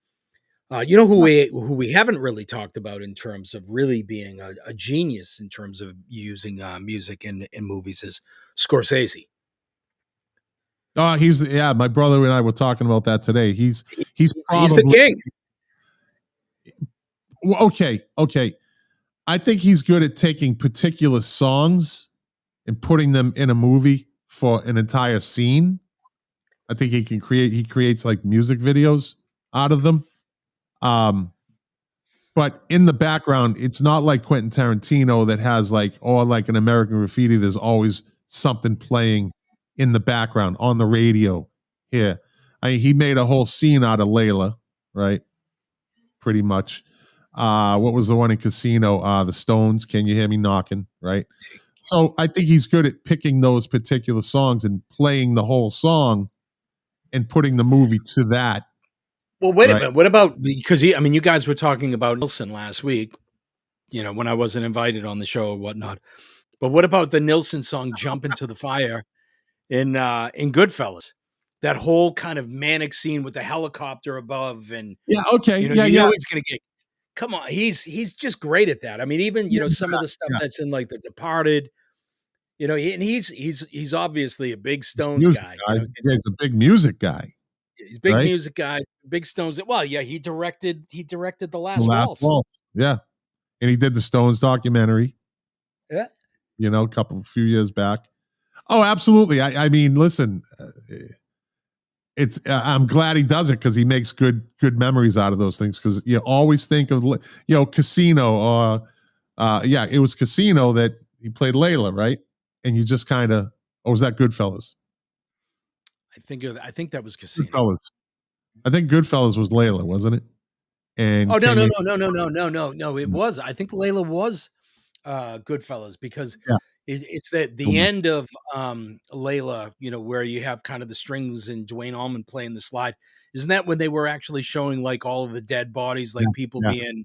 You know who we haven't really talked about in terms of really being a genius in terms of using music in movies is Scorsese. Oh, my brother and I were talking about that today. He's probably the king. Okay. I think he's good at taking particular songs and putting them in a movie for an entire scene. I think he creates like music videos out of them. But in the background, it's not like Quentin Tarantino that has like an American Graffiti. There's always something playing in the background on the radio here. I mean, he made a whole scene out of Layla, right? Pretty much. What was the one in Casino? The Stones, Can You Hear Me Knocking, right? So I think he's good at picking those particular songs and playing the whole song and putting the movie to that. Well, wait a minute. What about, because you guys were talking about Nilsson last week, when I wasn't invited on the show or whatnot. But what about the Nilsson song "Jump Into the Fire" in Goodfellas? That whole kind of manic scene with the helicopter above, and he's going to get. Come on, he's just great at that. I mean, even some of the stuff that's in like The Departed, and he's obviously a big Stones guy. He's a big music guy. He's a big music guy, big Stones. Well, yeah, he directed The Last Waltz. Yeah, and he did the Stones documentary. Yeah, a few years back. Oh, absolutely. I mean, listen, I'm glad he does it because he makes good memories out of those things. Because you always think of Casino or it was Casino that he played Layla, right? And you just kind of, or was that Goodfellas? I think that was Casino. Goodfellas. I think Goodfellas was Layla, wasn't it? And no. It was. I think Layla was Goodfellas because it's the end of Layla, where you have kind of the strings and Dwayne Allman playing the slide. Isn't that when they were actually showing like all of the dead bodies, like people being,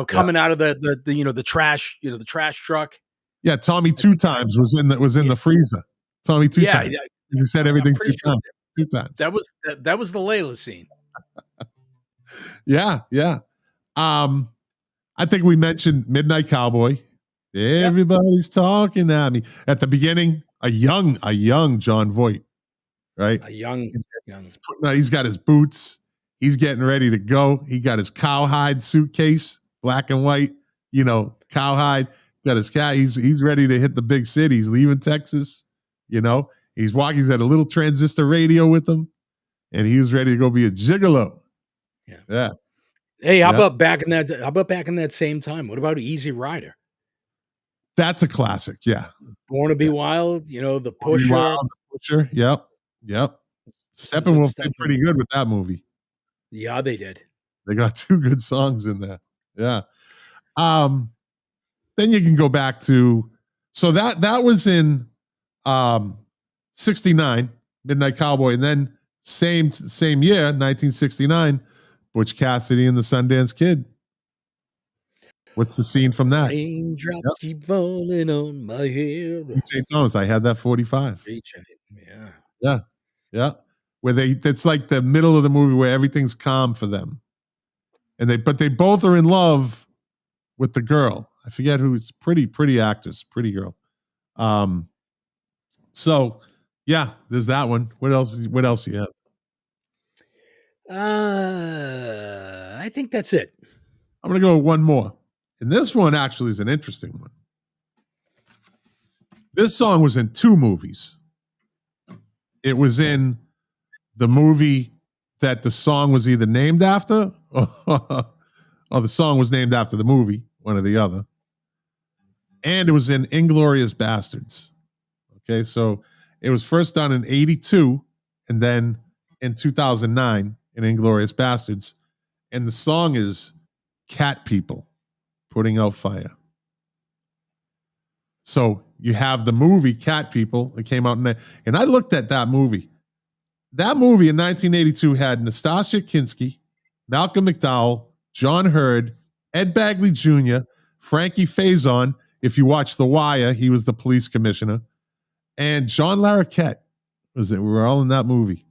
coming out of the trash, the trash truck? Yeah, Tommy two times was in the freezer. Tommy two times. Yeah. He said everything two times. Two times. That was the Layla scene. Yeah. I think we mentioned Midnight Cowboy. Everybody's talking at me. At the beginning, a young John Voight, right? He's got his boots. He's getting ready to go. He got his cowhide suitcase, black and white, cowhide. Got his cat. He's ready to hit the big city. He's leaving Texas, He's walking. He's got a little transistor radio with him, and he was ready to go be a gigolo. Yeah. Hey, how about back in that same time? What about Easy Rider? That's a classic. Yeah. Born to Be Wild. The Pusher. Wild, the Pusher. Yep. Steppenwolf did pretty good with that movie. Yeah, they did. They got two good songs in there. Yeah. Then you can go back to, so that was in 69, Midnight Cowboy, and then same year, 1969, Butch Cassidy and the Sundance Kid. What's the scene from that? Raindrops keep falling on my head. J. Thomas, I had that 45. Yeah. Yeah. Yeah. Where it's like the middle of the movie where everything's calm for them. And they both are in love with the girl. I forget who. It's pretty actress, pretty girl. So yeah, there's that one. What else do you have? I think that's it. I'm gonna go with one more. And this one actually is an interesting one. This song was in 2 movies. It was in the movie that the song was either named after or the song was named after the movie, one or the other. And it was in Inglorious Bastards. Okay, so it was first done in 82 and then in 2009 in Inglorious Bastards. And the song is Cat People Putting Out Fire. So you have the movie Cat People. It came out and I looked at that movie. That movie in 1982 had Nastassja Kinski, Malcolm McDowell, John Hurd, Ed Bagley Jr., Frankie Faison. If you watch The Wire, he was the police commissioner. And John Larroquette was it. We were all in that movie.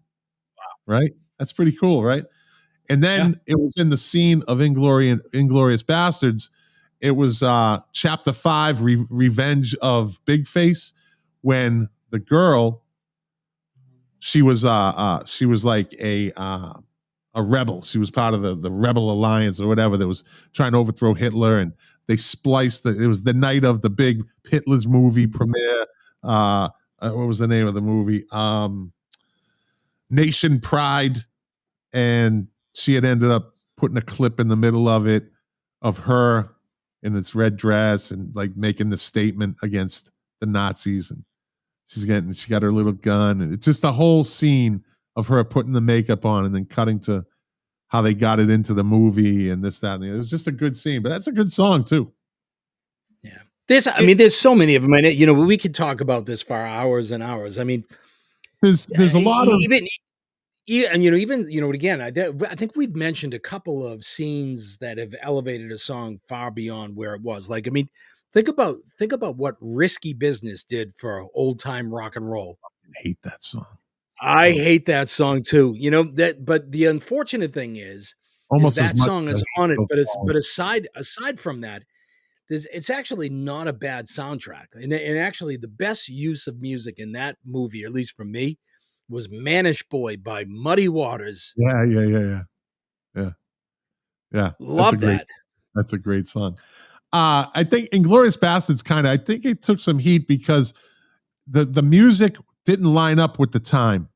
Wow. Right? That's pretty cool, right? And then it was in the scene of Inglorious Bastards. It was chapter 5, Revenge of Big Face, when the girl, she was like a rebel. She was part of the Rebel Alliance or whatever that was trying to overthrow Hitler, and they spliced it was the night of the big Hitler's movie premiere. What was the name of the movie? Nation Pride, and she had ended up putting a clip in the middle of it of her in its red dress and like making the statement against the Nazis, and she got her little gun, and it's just the whole scene of her putting the makeup on and then cutting to how they got it into the movie and this, that, and the other. It was just a good scene, but that's a good song too. Yeah. There's so many of them. And, we could talk about this for hours and hours. I mean, there's a lot of again, I think we've mentioned a couple of scenes that have elevated a song far beyond where it was. Like, I mean, think about what Risky Business did for old time rock and roll. I hate that song. I hate that song too. But the unfortunate thing is that song is on it. But aside from that, it's actually not a bad soundtrack. And actually the best use of music in that movie, at least for me, was Manish Boy by Muddy Waters. Yeah. Love that. That's a great song. I think Inglorious Bastards I think it took some heat because the music didn't line up with the time,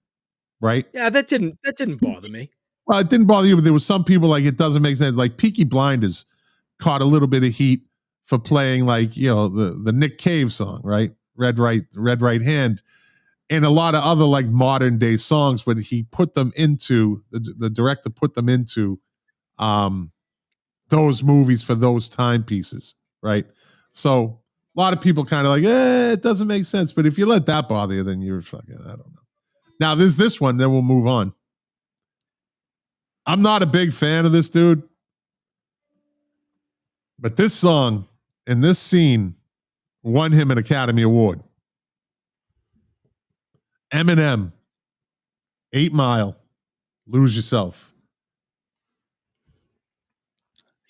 right? Yeah, that didn't bother me. Well, it didn't bother you, but there was some people like it doesn't make sense. Like Peaky Blinders caught a little bit of heat for playing like the Nick Cave song, right? Red Right Hand. And a lot of other like modern day songs, but he put them into the director put them into those movies for those timepieces, right? So a lot of people kind of like, it doesn't make sense. But if you let that bother you, then you're fucking, I don't know. Now there's this one, then we'll move on. I'm not a big fan of this dude, but this song and this scene won him an Academy Award. Eminem, 8 Mile, Lose Yourself.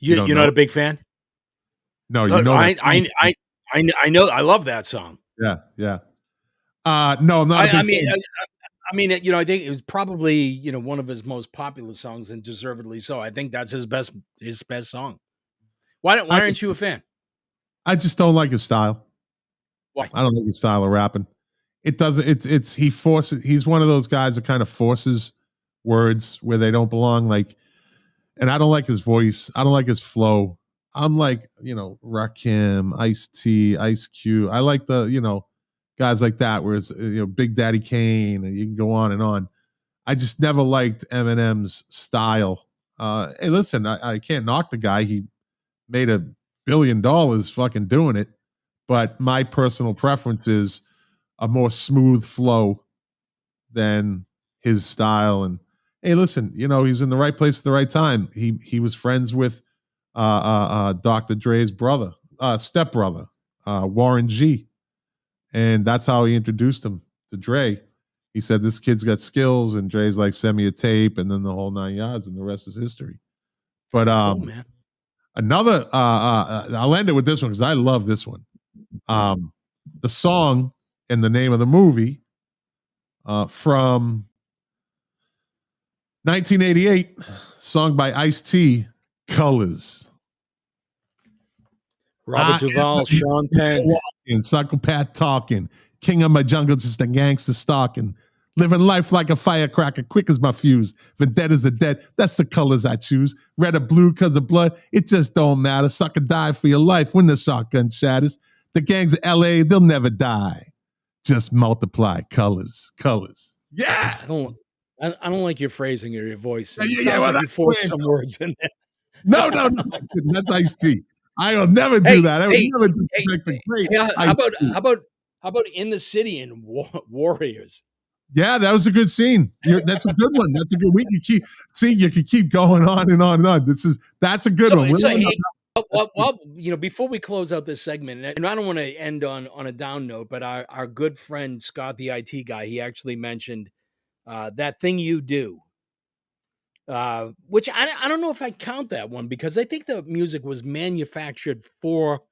You're not a big fan? No, you know. I know. I love that song. Yeah. No, I'm not. I mean, I think it was probably one of his most popular songs, and deservedly so. I think that's his best song. Why aren't you a fan? I just don't like his style. Why? I don't like his style of rapping. It doesn't. He forces. He's one of those guys that kind of forces words where they don't belong. Like, and I don't like his voice. I don't like his flow. I'm like, Rakim, IceT, Ice Cube. I like the, guys like that. Whereas, Big Daddy Kane, and you can go on and on. I just never liked Eminem's style. Hey, listen, I can't knock the guy. He made $1 billion fucking doing it. But my personal preference is a more smooth flow than his style. And hey, listen, he's in the right place at the right time. He was friends with Dr. Dre's brother, stepbrother, Warren G. And that's how he introduced him to Dre. He said, this kid's got skills, and Dre's like, send me a tape, and then the whole 9 yards, and the rest is history. But cool, man. Another, I'll end it with this one because I love this one. The song and the name of the movie from 1988, sung by IceT, Colors. Robert Duvall, Sean Penn. Walking, psychopath talking, king of my jungle, just a gangster stalking, living life like a firecracker, quick as my fuse. Vendettas are dead, that's the colors I choose. Red or blue because of blood, it just don't matter. Sucker die for your life when the shotgun shatters. The gangs of LA, they'll never die. Just multiply colors, colors. Yeah. I don't like your phrasing or your voice. It sounds like you forced some words in there. No, that's IceT. I will never do that. I would never do the great. How about In the City and Warriors? Yeah, that was a good scene. That's a good one. That's a good. You can keep going on and on and on. That's a good one. Well, before we close out this segment, and I don't want to end on a down note, but our good friend Scott, the IT guy, he actually mentioned That Thing You Do, which I don't know if I count that one because I think the music was manufactured for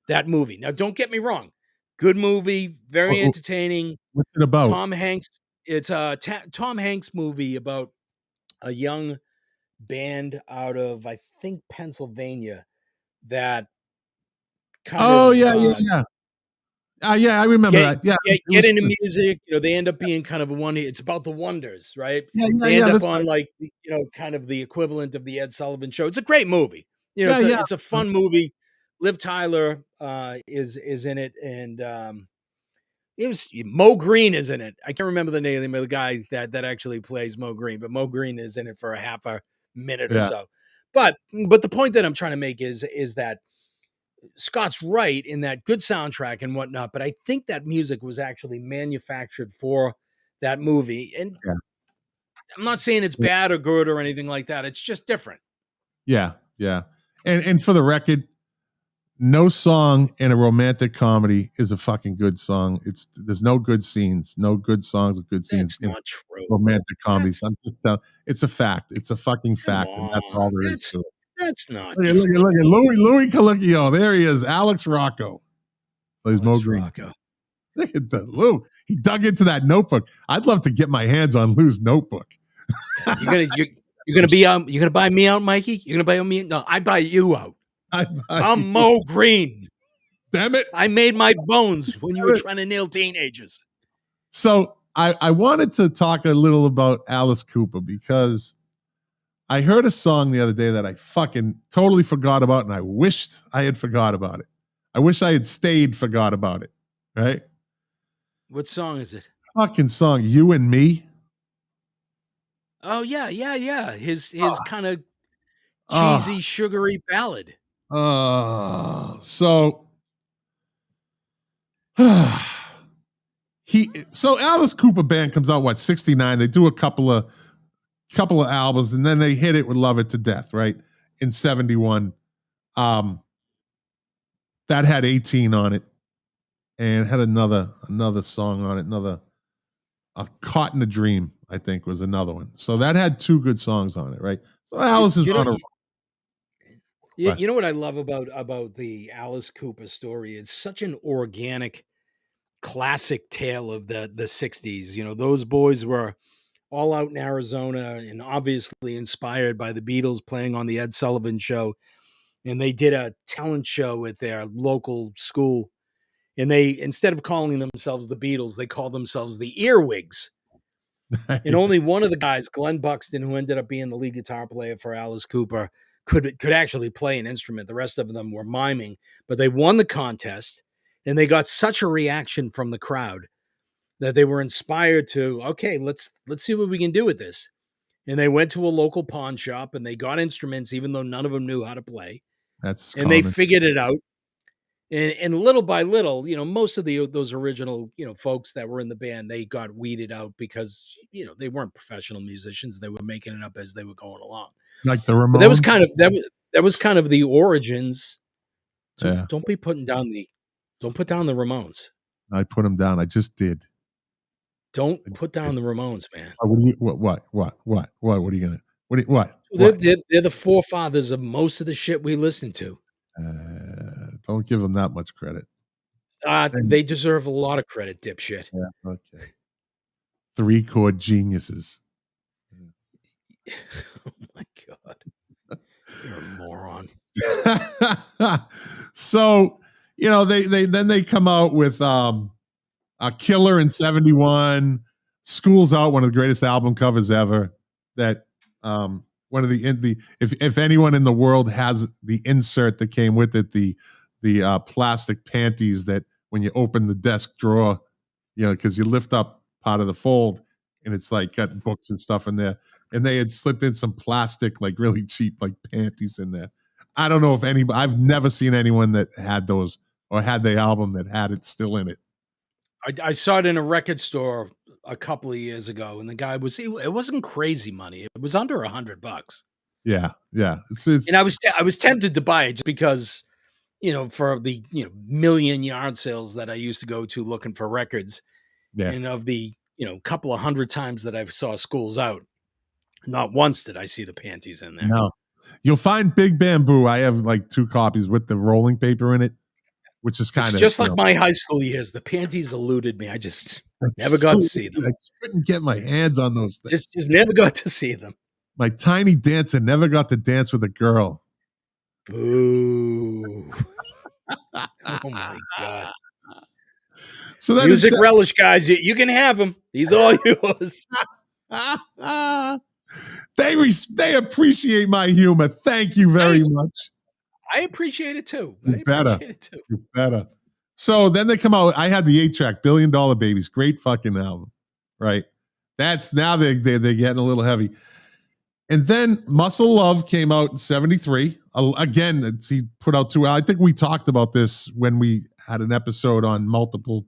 that movie. Now, don't get me wrong. Good movie, very entertaining. What's it about? Tom Hanks. It's a Tom Hanks movie about a young band out of, I think, Pennsylvania that yeah, I remember that. Yeah, get into music. They end up being kind of it's about the Wonders, right? Yeah, they end up on kind of the equivalent of the Ed Sullivan Show. It's a great movie. It's a fun movie. Liv Tyler is in it, and it was Mo Green is in it. I can't remember the name of the guy that actually plays Mo Green, but Mo Green is in it for a half a minute or so. But the point that I'm trying to make is that Scott's right in that good soundtrack and whatnot, but I think that music was actually manufactured for that movie. And I'm not saying it's bad or good or anything like that. It's just different. Yeah. And for the record, no song in a romantic comedy is a fucking good song. There's no good scenes, no good songs with good scenes. That's not true. Romantic comedies. It's a fact. It's a fucking fact, and that's all there is to it. That's not true. Look at Louis Colicchio. There he is. Alex Rocco plays Mo Green. Look at the Lou. He dug into that notebook. I'd love to get my hands on Lou's notebook. You're gonna buy me out, Mikey? You're gonna buy me? No, I buy you out. I'm Mo Green. Damn it. I made my bones when you were trying to nail teenagers. So I wanted to talk a little about Alice Cooper because I heard a song the other day that I fucking totally forgot about, and I wished I had forgot about it. I wish I had forgot about it, right? What song is it? Fucking song, You and Me. Oh, yeah. His kind of cheesy, sugary ballad. So Alice Cooper Band comes out 69. They do a couple of albums, and then they hit it with Love It to Death, right? In 71. That had 18 on it, and had another song on it, Caught in a Dream, I think, was another one. So that had two good songs on it, right? So Alice is on a you know what I love about the Alice Cooper story? It's such an organic, classic tale of the 60s. Those boys were all out in Arizona and obviously inspired by the Beatles playing on the Ed Sullivan Show. And they did a talent show at their local school. And they, instead of calling themselves the Beatles, they called themselves the Earwigs. And only one of the guys, Glenn Buxton, who ended up being the lead guitar player for Alice Cooper, could actually play an instrument. The rest of them were miming. But they won the contest, and they got such a reaction from the crowd that they were inspired to, okay, let's see what we can do with this. And they went to a local pawn shop, and they got instruments, even though none of them knew how to play. That's and they figured it out. And little by little, most of those original, folks that were in the band, they got weeded out because, they weren't professional musicians. They were making it up as they were going along. Like the But Ramones. that was kind of the origins. So Yeah. don't put down the Ramones. I put them down. I just did. Don't put down the Ramones, man. What are you gonna? What? They're the forefathers of most of the shit we listen to. Don't give them that much credit. They deserve a lot of credit, dipshit. Yeah, okay. 3-chord geniuses. Oh my God. You're a moron. So, they come out with a Killer in 71, School's Out, one of the greatest album covers ever. That one of the if anyone in the world has the insert that came with it, the plastic panties that when you open the desk drawer, because you lift up part of the fold and it's like got books and stuff in there, and they had slipped in some plastic, like really cheap, like panties in there. I don't know if anybody, I've never seen anyone that had those or had the album that had it still in it. I saw it in a record store a couple of years ago, and the guy it wasn't crazy money. It was under $100. Yeah. It's and I was tempted to buy it just because, for the million yard sales that I used to go to looking for records, and of the couple of hundred times that I saw School's Out, not once did I see the panties in there. No, you'll find Big Bamboo. I have like 2 copies with the rolling paper in it, which is kind of just like my high school years. The panties eluded me. I just never got to see them. I couldn't get my hands on those things. Just never got to see them. My tiny dancer never got to dance with a girl. Boo. Oh my God. So that music relish, guys. You can have them. These are all yours. They appreciate my humor. Thank you very much. I appreciate it too. You better. So then they come out. I had the 8-track, $1 Billion Babies. Great fucking album, right? That's now they're getting a little heavy. And then Muscle Love came out in 73. Again, he put out 2. I think we talked about this when we had an episode on multiple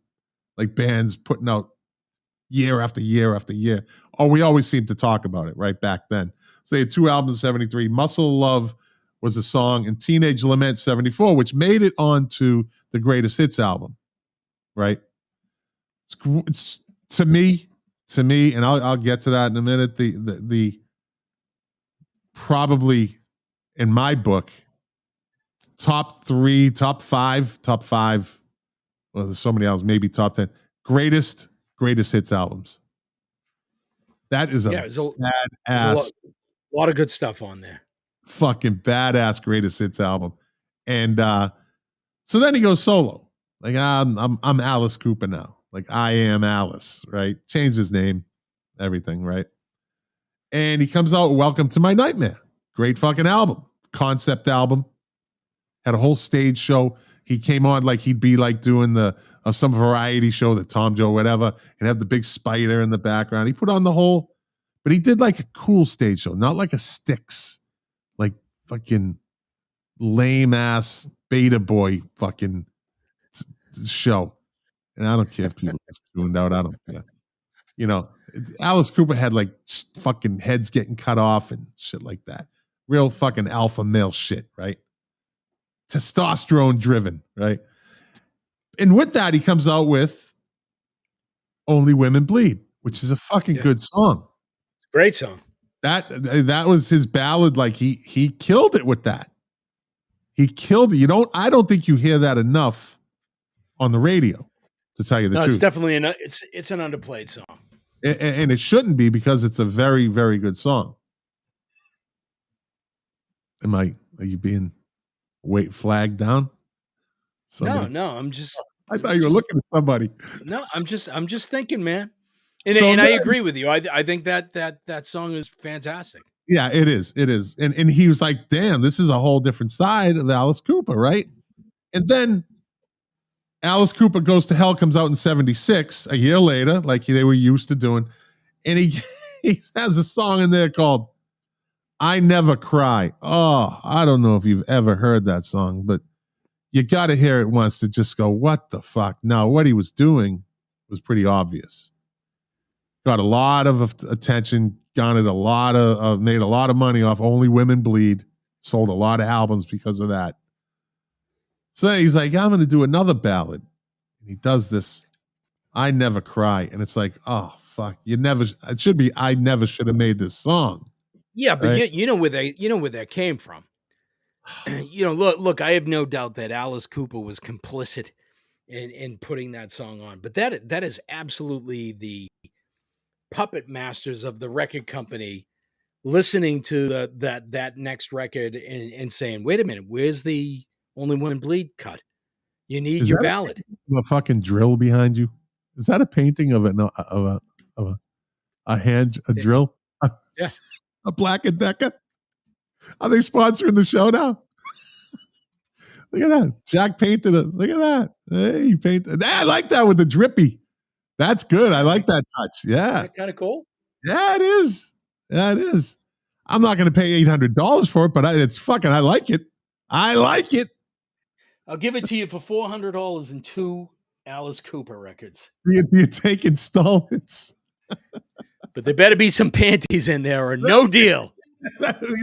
like bands putting out year after year after year. Oh, we always seem to talk about it right back then. So they had 2 albums in 73. Muscle Love was a song, and Teenage Lament 74, which made it onto the Greatest Hits album, right? It's to me, and I'll get to that in a minute. The probably in my book, top 5. Well, there's so many albums, maybe top 10 greatest hits albums. That is a badass. A lot of good stuff on there. Fucking badass greatest hits album. And so then he goes solo. Like I'm Alice Cooper now. Like I am Alice, right? Changed his name, everything, right? And he comes out, Welcome to My Nightmare. Great fucking album. Concept album. Had a whole stage show. He came on like he'd be like doing some variety show, the Tom Joe, whatever, and have the big spider in the background. He put on the whole, but he did like a cool stage show, not like a Styx, like fucking lame ass beta boy fucking show. And I don't care if people just tuned out. I don't care. Alice Cooper had like fucking heads getting cut off and shit like that. Real fucking alpha male shit, right? Testosterone driven, right? And with that, he comes out with Only Women Bleed, which is a fucking good song. Great song. That was his ballad. Like he killed it with that. He killed it. I don't think you hear that enough on the radio, to tell you the truth. It's definitely it's an underplayed song. And it shouldn't be, because it's a very, very good song. Are you being flagged down? Somebody? No, I'm just. I thought you were looking at somebody. No, I'm just thinking, man. And I agree with you. I think that song is fantastic. Yeah, it is. And he was like, damn, this is a whole different side of Alice Cooper, right? And then Alice Cooper Goes to Hell comes out in 76, a year later, like they were used to doing. And he has a song in there called I Never Cry. Oh, I don't know if you've ever heard that song, but you got to hear it once to just go, what the fuck? Now, what he was doing was pretty obvious. Got a lot of attention, garnered a lot of made a lot of money off Only Women Bleed, sold a lot of albums because of that. So then he's like, I'm going to do another ballad. And he does this, I Never Cry. And it's like, oh, fuck. It should be, I never should have made this song. Yeah, but right? you know where that came from. Look, I have no doubt that Alice Cooper was complicit in putting that song on. But that is absolutely the puppet masters of the record company listening to that next record and saying, wait a minute, where's the Only Women Bleed cut? You need your ballad. A fucking drill behind you? Is that a painting of a drill? Yeah. A Black & Decker? Are they sponsoring the show now? Look at that. Jack painted it. Look at that. Hey, he painted. I like that with the drippy. That's good. I like that touch. Yeah. Is that kind of cool? Yeah, it is. Yeah, it is. I'm not going to pay $800 for it, but it's fucking, I like it. I like it. I'll give it to you for $400 and 2 Alice Cooper records. Do you take installments? But there better be some panties in there or no deal.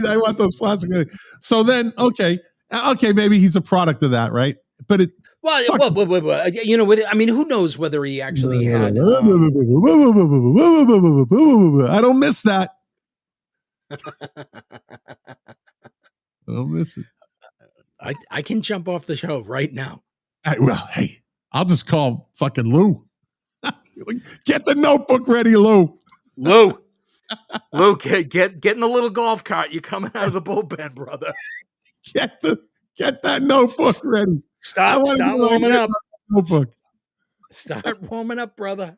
I want those plastic. So then, okay, maybe he's a product of that, right? But it. Well, you know, I mean, who knows whether he actually had. I don't miss that. I don't miss it. I can jump off the show right now. Hey, I'll just call fucking Lou. Get the notebook ready, Lou. Lou, get in the little golf cart. You're coming out of the bullpen, brother. Get that notebook ready. Start warming up. Notebook. Start warming up, brother.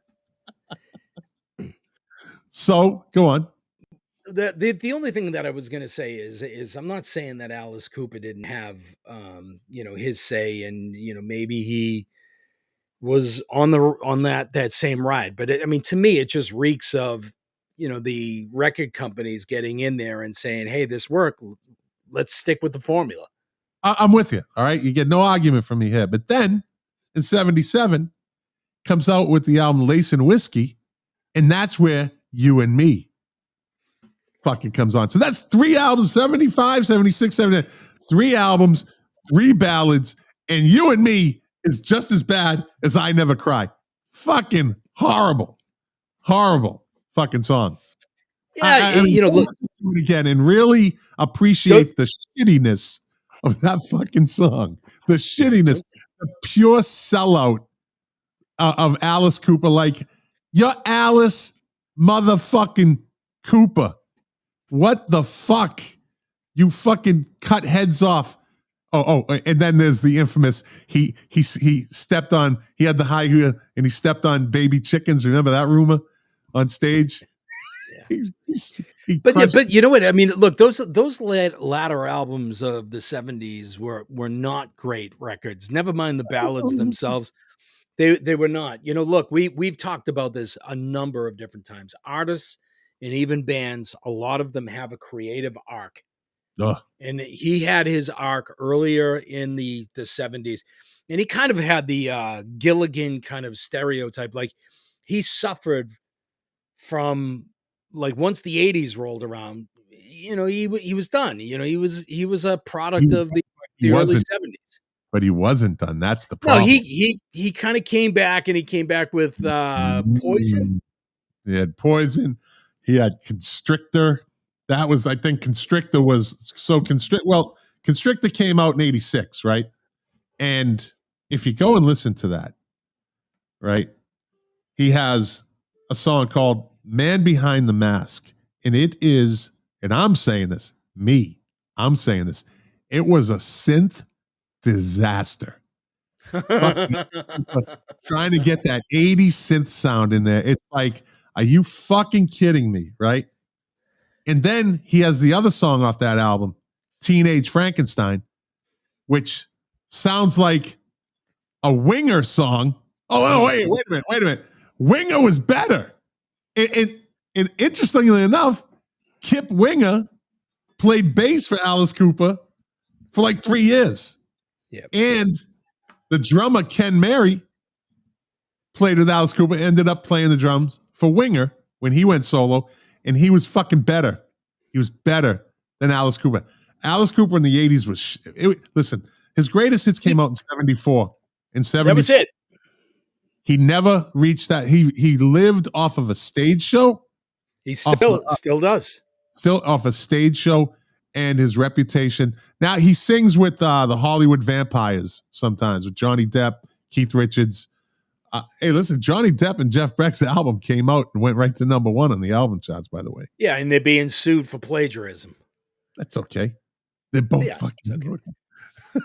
So go on. The only thing that I was going to say is I'm not saying that Alice Cooper didn't have his say, and maybe he was on that same ride, but I mean, to me it just reeks of the record companies getting in there and saying, hey, this worked, let's stick with the formula. I'm with you. All right, you get no argument from me here. But then in 77 comes out with the album Lace and Whiskey, and that's where You and Me fucking comes on. So that's 3 albums, 75, 76, 79, 3 albums, 3 ballads, and You and Me is just as bad as I Never Cry. Fucking horrible fucking song. Yeah, listen to it again and really appreciate the shittiness of that fucking song. The shittiness, the pure sellout of Alice Cooper. Like, you're Alice motherfucking Cooper. What the fuck? You fucking cut heads off. Oh, and then there's the infamous, he stepped on, he had the high heel and he stepped on baby chickens. Remember that rumor on stage? Yeah. But you know what? I mean, look, those latter albums of the 70s were not great records. Never mind the ballads themselves. They were not. Look, we've talked about this a number of different times. Artists and even bands, a lot of them have a creative arc. And he had his arc earlier in the 70s, and he kind of had the Gilligan kind of stereotype. Like, he suffered from, like, once the 80s rolled around, he was done. He was a product of the early 70s. But he wasn't done. That's the problem. No, he kind of came back, and he came back with Poison. He had Poison. He had Constrictor. That was, I think, Constrictor was so Constrictor came out in 86, right? And if you go and listen to that, right, he has a song called Man Behind the Mask. And it is, and I'm saying this, it was a synth disaster. Trying to get that 80s synth sound in there. It's like, are you fucking kidding me, right? And then he has the other song off that album, Teenage Frankenstein, which sounds like a Winger song. Oh, wait a minute. Winger was better. And interestingly enough, Kip Winger played bass for Alice Cooper for like 3 years. Yeah. And the drummer, Ken Mary, played with Alice Cooper, ended up playing the drums for Winger when he went solo, and he was fucking better. He was better than Alice Cooper. Alice Cooper in the 80s was, listen, his greatest hits came out in 74. In 74. That was it. He never reached that. He lived off of a stage show. He still does. Still off a stage show and his reputation. Now he sings with the Hollywood Vampires sometimes with Johnny Depp, Keith Richards. Hey, listen, Johnny Depp and Jeff Beck's album came out and went right to #1 on the album charts, by the way. Yeah, and they're being sued for plagiarism. That's okay. They're both fucking good.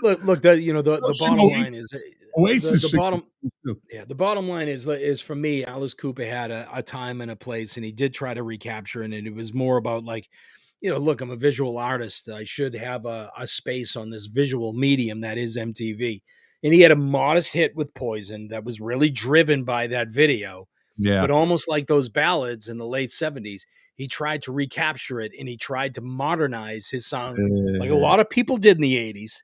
Look, the bottom line is Oasis. The bottom line is for me, Alice Cooper had a time and a place, and he did try to recapture it. And it was more about like, look, I'm a visual artist. I should have a space on this visual medium that is MTV. And he had a modest hit with Poison that was really driven by that video. Yeah. But almost like those ballads in the late 70s, he tried to recapture it and he tried to modernize his sound like a lot of people did in the 80s.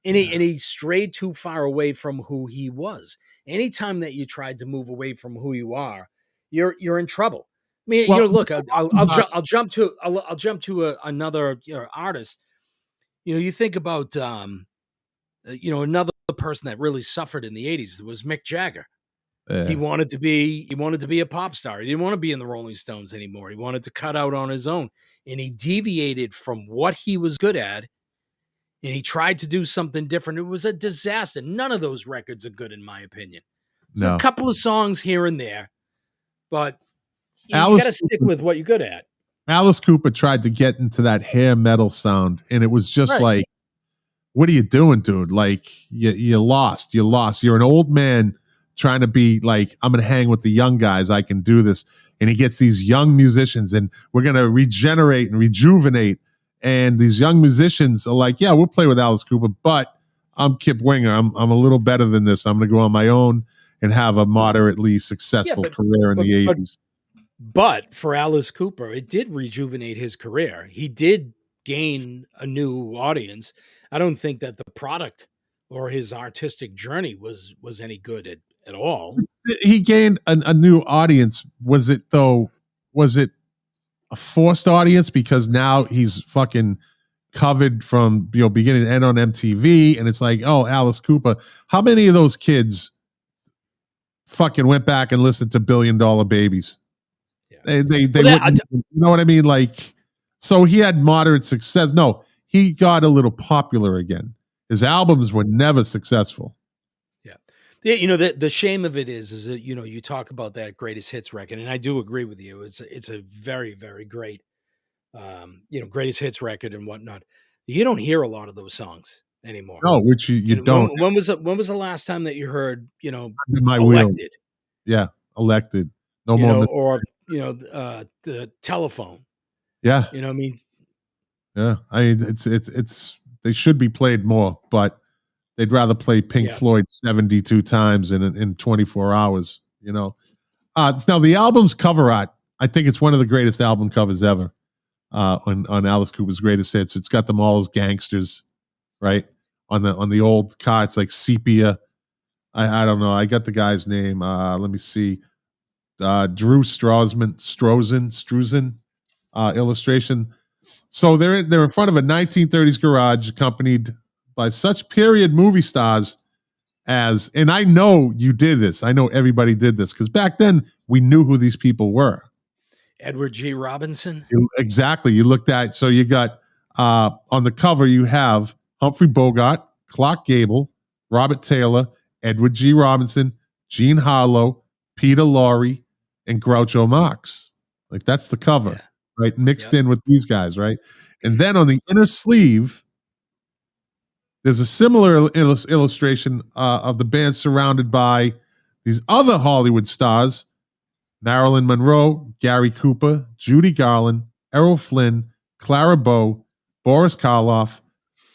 And he strayed too far away from who he was. Anytime that you tried to move away from who you are, you're in trouble. I mean, look, I'll jump to another artist. You think about another person that really suffered in the 80s was Mick Jagger. He wanted to be a pop star. He didn't want to be in the Rolling Stones anymore. He wanted to cut out on his own, and he deviated from what he was good at. And he tried to do something different. It was a disaster. None of those records are good, in my opinion. So a couple of songs here and there, but you got to stick with what you're good at. Alice Cooper tried to get into that hair metal sound, and it was just like, what are you doing, dude? Like, you lost. You're an old man trying to be like, I'm going to hang with the young guys. I can do this. And he gets these young musicians, and we're going to regenerate and rejuvenate. And these young musicians are like, yeah, we'll play with Alice Cooper, but I'm Kip Winger. I'm a little better than this. I'm going to go on my own and have a moderately successful career in the 80s. But for Alice Cooper, it did rejuvenate his career. He did gain a new audience. I don't think that the product or his artistic journey was any good at all. He gained a new audience. Was it a forced audience because now he's fucking covered from beginning to end on MTV, and it's like, oh, Alice Cooper. How many of those kids fucking went back and listened to $1 Billion Babies? Yeah. They you know what I mean? Like, so he had moderate success. No, he got a little popular again. His albums were never successful. Yeah. The shame of it is that, you talk about that greatest hits record, and I do agree with you. It's a very, very great, greatest hits record and whatnot. You don't hear a lot of those songs anymore. No, which you don't. When was the last time that you heard, My Elected? Wheel. Yeah, Elected. No more. Or, the Telephone. Yeah. You know what I mean? Yeah. I mean, it's they should be played more, but they'd rather play Pink Floyd 72 times in 24 hours, Now the album's cover art, I think it's one of the greatest album covers ever on Alice Cooper's greatest hits. It's got them all as gangsters, right? On the old car, it's like sepia. I don't know. I got the guy's name. Let me see. Drew Struzan illustration. So they're in front of a 1930s garage accompanied by such period movie stars as, and I know you did this. I know everybody did this because back then we knew who these people were. Edward G. Robinson. Exactly. You looked at, so you got on the cover, you have Humphrey Bogart, Clark Gable, Robert Taylor, Edward G. Robinson, Gene Harlow, Peter Lorre, and Groucho Marx. Like that's the cover, right? Mixed in with these guys, right? And then on the inner sleeve, there's a similar illustration of the band surrounded by these other Hollywood stars: Marilyn Monroe, Gary Cooper, Judy Garland, Errol Flynn, Clara Bow, Boris Karloff,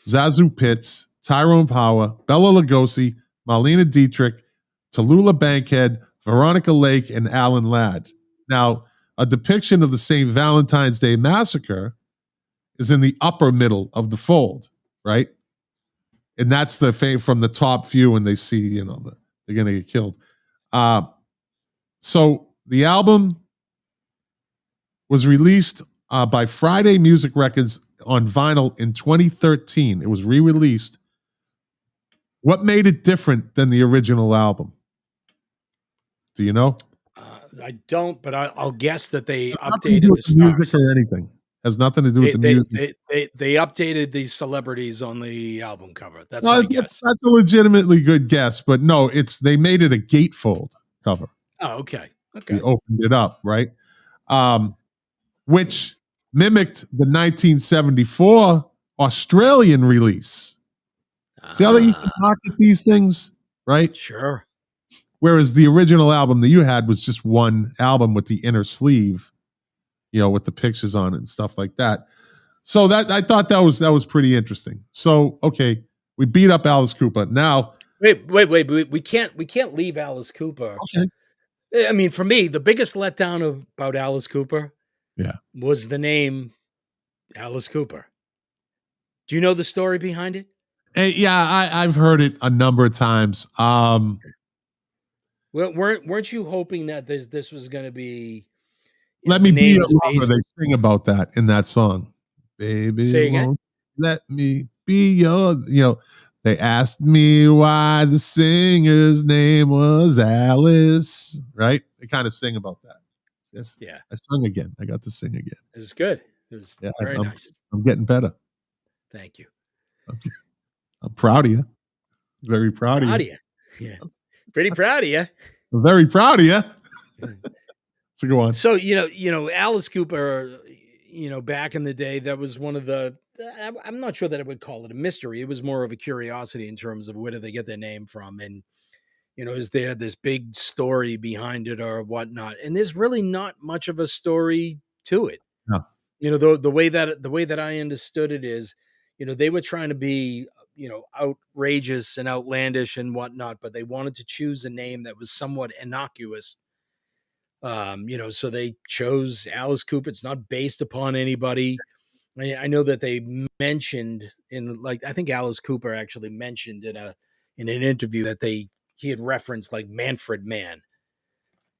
Zazu Pitts, Tyrone Power, Bela Lugosi, Marlena Dietrich, Tallulah Bankhead, Veronica Lake, and Alan Ladd. Now, a depiction of the St. Valentine's Day Massacre is in the upper middle of the fold, right? And that's the fame from the top view when they see, they're going to get killed. So the album was released by Friday Music Records on vinyl in 2013. It was re-released. What made it different than the original album? Do you know? I don't, but I'll guess that they updated the music or anything. Has nothing to do with the music. They updated the celebrities on the album cover. That's my guess. That's a legitimately good guess, but no, they made it a gatefold cover. Oh, okay. We opened it up, right? Which mimicked the 1974 Australian release. See how they used to market these things, right? Sure. Whereas the original album that you had was just one album with the inner sleeve, with the pictures on it and stuff like that. So that I thought that was pretty interesting. So okay, we beat up Alice Cooper. Now wait. We can't leave Alice Cooper. Okay. I mean, for me, the biggest letdown about Alice Cooper, was the name Alice Cooper. Do you know the story behind it? Yeah, I've heard it a number of times. Well, weren't you hoping that this was going to be? Let me be your lover. They sing about that in that song. Baby, say again. Let me be your. They asked me why the singer's name was Alice. Right? They kind of sing about that. Yes. Yeah. I sung again. I got to sing again. It was good. It was very nice. I'm getting better. Thank you. I'm proud of you. Very proud of you. Yeah. Pretty proud of you. I'm very proud of you. So go on. So, Alice Cooper, back in the day, that was one of the, I'm not sure that I would call it a mystery. It was more of a curiosity in terms of where do they get their name from? And, is there this big story behind it or whatnot? And there's really not much of a story to it. No. The way that I understood it is, they were trying to be, outrageous and outlandish and whatnot, but they wanted to choose a name that was somewhat innocuous. So they chose Alice Cooper. It's not based upon anybody. I know that they mentioned I think Alice Cooper actually mentioned in an interview that he had referenced like Manfred Mann,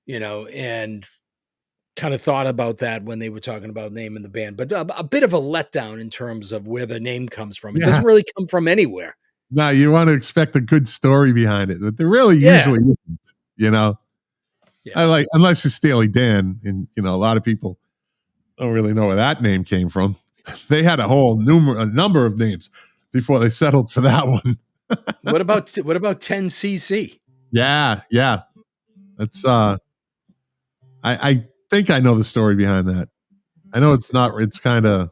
and kind of thought about that when they were talking about naming the band, but a bit of a letdown in terms of where the name comes from. It doesn't really come from anywhere. No, you want to expect a good story behind it, but there really usually isn't, Yeah. Unless you're Steely Dan, and a lot of people don't really know where that name came from. They had a number of names before they settled for that one. What about 10cc? Yeah. That's I think I know the story behind that. I know it's kind of,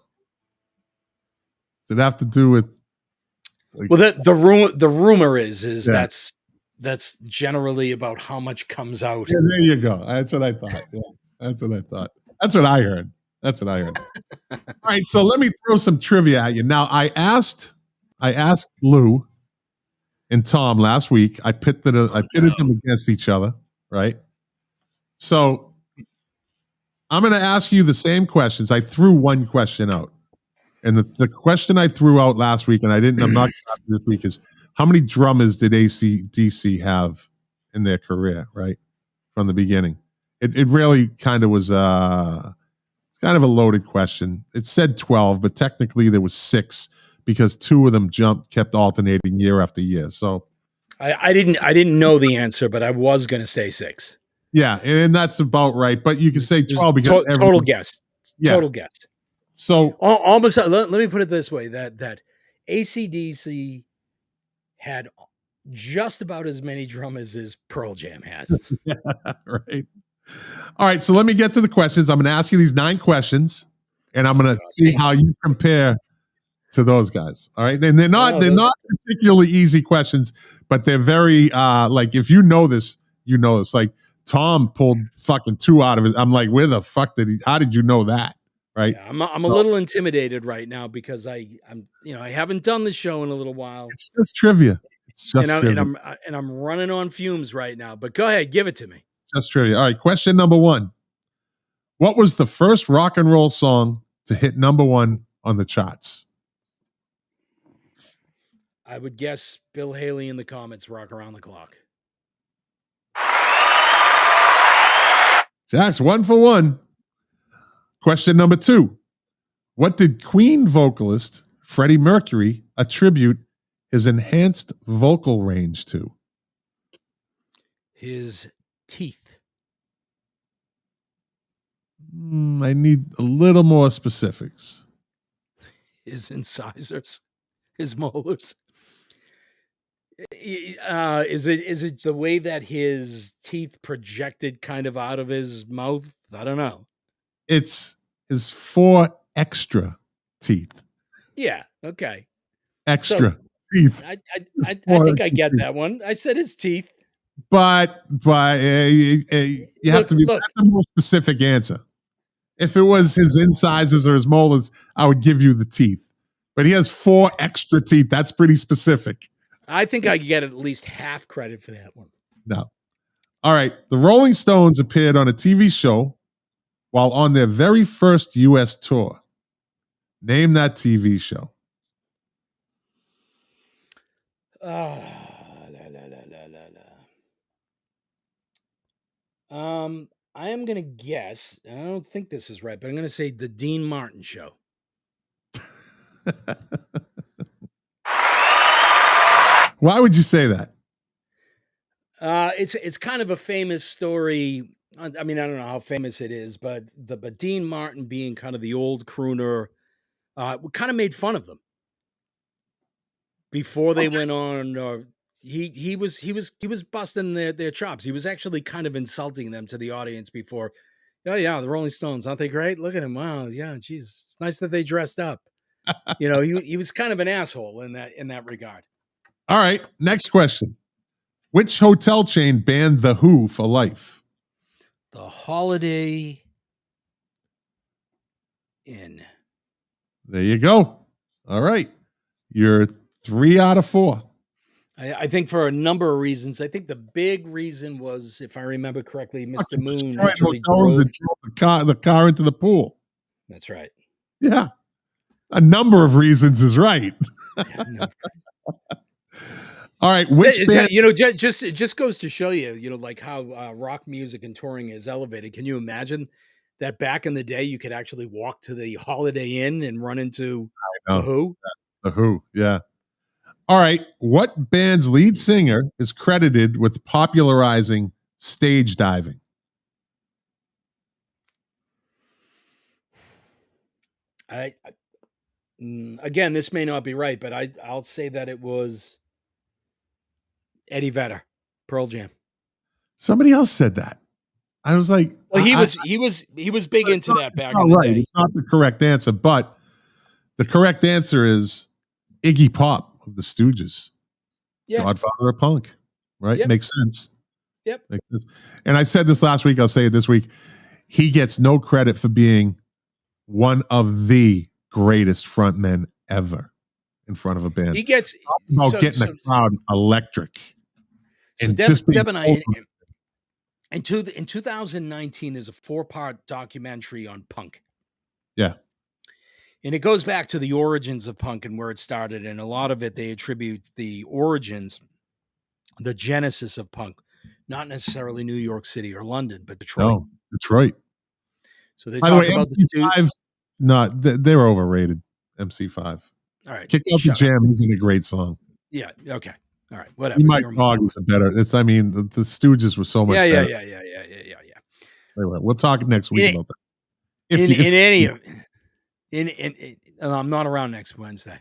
does it have to do with the rumor is that's generally about how much comes out. Yeah, there you go. That's what I thought. Yeah, that's what I thought. That's what I heard. All right, so let me throw some trivia at you. Now, I asked Lou and Tom last week. I pitted them against each other, right? So I'm going to ask you the same questions. I threw one question out, and the question I threw out last week, and I'm not going to this week, is how many drummers did AC/DC have in their career, right, from the beginning? It really kind of was it's kind of a loaded question. It said 12, but technically there was 6 because 2 of them kept alternating year after year. So I didn't know the answer, but I was going to say 6. Yeah, and that's about right. But you can say 12 because total guess. Yeah. Total guess. So almost. Let me put it this way: that AC/DC had just about as many drummers as Pearl Jam has. Yeah, right. All right, so let me get to the questions. I'm going to ask you these 9 questions, and I'm going to see how you compare to those guys. All right, and they're not particularly easy questions, but they're very like if you know this, Like Tom pulled fucking 2 out of it. I'm like, where the fuck how did you know that? Right. Yeah, I'm a little intimidated right now because I'm I haven't done the show in a little while. It's just trivia. And I'm running on fumes right now. But go ahead, give it to me. Just trivia. All right. Question number 1. What was the first rock and roll song to hit number 1 on the charts? I would guess Bill Haley in the Comets, Rock Around the Clock. Jack's 1 for 1. Question number 2. What did Queen vocalist Freddie Mercury attribute his enhanced vocal range to? His teeth. I need a little more specifics. His incisors. His molars. Is it the way that his teeth projected kind of out of his mouth? I don't know. It's his 4 extra teeth. Yeah. Okay. Extra teeth. I think I get that one. I said his teeth. But you have to be that's a more specific answer. If it was his incisors or his molars, I would give you the teeth. But he has 4 extra teeth. That's pretty specific. I think I could get at least half credit for that one. No. All right. The Rolling Stones appeared on a TV show while on their very first U.S. tour. Name that TV show. I am going to guess, and I don't think this is right, but I'm going to say the Dean Martin Show. Why would you say that? It's kind of a famous story. I mean, I don't know how famous it is, but Dean Martin being kind of the old crooner, kind of made fun of them before they went on. He was busting their chops. He was actually kind of insulting them to the audience before. Oh yeah, the Rolling Stones, aren't they great? Look at him. Wow, yeah, geez, it's nice that they dressed up. He was kind of an asshole in that regard. All right, next question. Which hotel chain banned The Who for life? The Holiday Inn. There you go. All right. You're 3 out of 4. I think for a number of reasons. I think the big reason was, if I remember correctly, Mr. Moon actually drove the car into the pool. That's right. Yeah. A number of reasons is right. Yeah, no. All right, which band? It just goes to show you, like how rock music and touring is elevated. Can you imagine that back in the day you could actually walk to the Holiday Inn and run into The Who? The Who, yeah. All right, what band's lead singer is credited with popularizing stage diving? Again, this may not be right, but I'll say that it was Eddie Vedder, Pearl Jam. Somebody else said that. I was like, well, he was big into that back in the day. It's not the correct answer, but the correct answer is Iggy Pop of the Stooges. Yeah. Godfather of punk. Right? Yep. Makes sense. Yep. Makes sense. And I said this last week, I'll say it this week. He gets no credit for being one of the greatest frontmen ever in front of a band. He gets getting the crowd electric. So Deb and I, in 2019, there's a 4-part documentary on punk. Yeah. And it goes back to the origins of punk and where it started. And a lot of it, they attribute the origins, the genesis of punk, not necessarily New York City or London, but Detroit. No, Detroit. So they talk about MC5, they were overrated. MC5. All right. Kick Out the Jam isn't a great song. Yeah. Okay. All right. Whatever. You might dog is a better. The Stooges were so much better. Yeah. Anyway, we'll talk next week about that. I'm not around next Wednesday.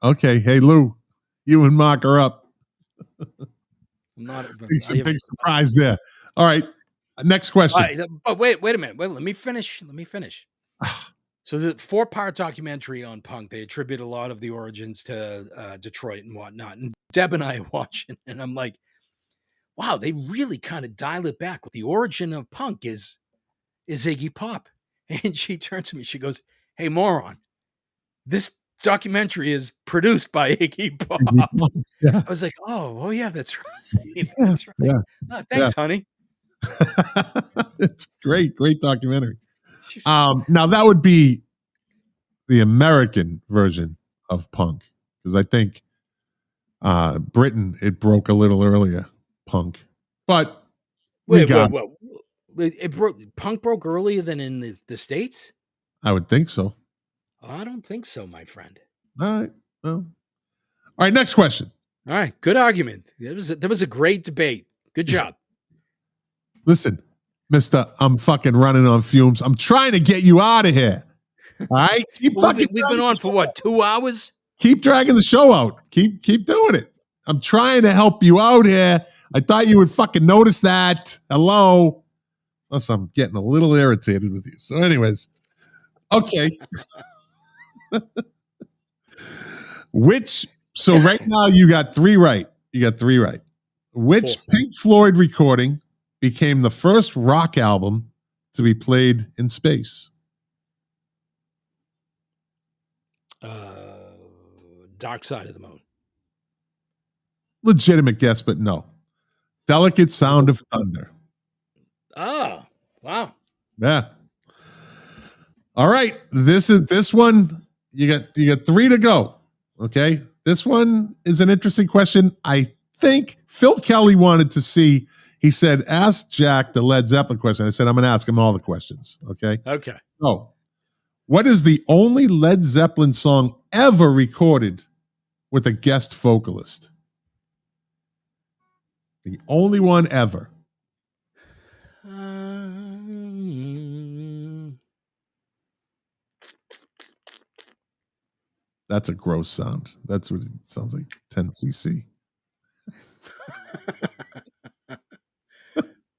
Okay. Hey, Lou, you and Mark are up. Big surprise there. All right. Next question. But wait a minute. Let me finish. So the 4-part documentary on punk, they attribute a lot of the origins to Detroit and whatnot. And Deb and I are watching, and I'm like, wow, they really kind of dial it back. The origin of punk is Iggy Pop. And she turns to me, she goes, hey, moron, this documentary is produced by Iggy Pop. Yeah. I was like, oh yeah, that's right. That's right. Yeah. Oh, thanks, honey. It's great documentary. Now that would be the American version of punk, because I think Britain, it broke a little earlier, punk. But wait. Punk broke earlier than in the States? I would think so. I don't think so, my friend. All right. Well. All right, next question. All right, good argument. There was a great debate. Good job. Listen, Mister, I'm fucking running on fumes. I'm trying to get you out of here. All right, we've been on for what, 2 hours? Keep dragging the show out. Keep doing it. I'm trying to help you out here. I thought you would fucking notice that. Hello. Plus, I'm getting a little irritated with you. So, anyways, okay. So right now you got 3 right. Which 4. Pink Floyd recording became the first rock album to be played in space? Dark Side of the Moon. Legitimate guess, but no. Delicate Sound of Thunder. Oh, wow. Yeah. All right. This one. You got 3 to go. Okay. This one is an interesting question. I think Phil Kelly wanted to see. He said, "Ask Jack the Led Zeppelin question." I said, "I'm going to ask him all the questions." Okay. Okay. So, what is the only Led Zeppelin song ever recorded with a guest vocalist? The only one ever. That's a gross sound. That's what it sounds like. 10cc.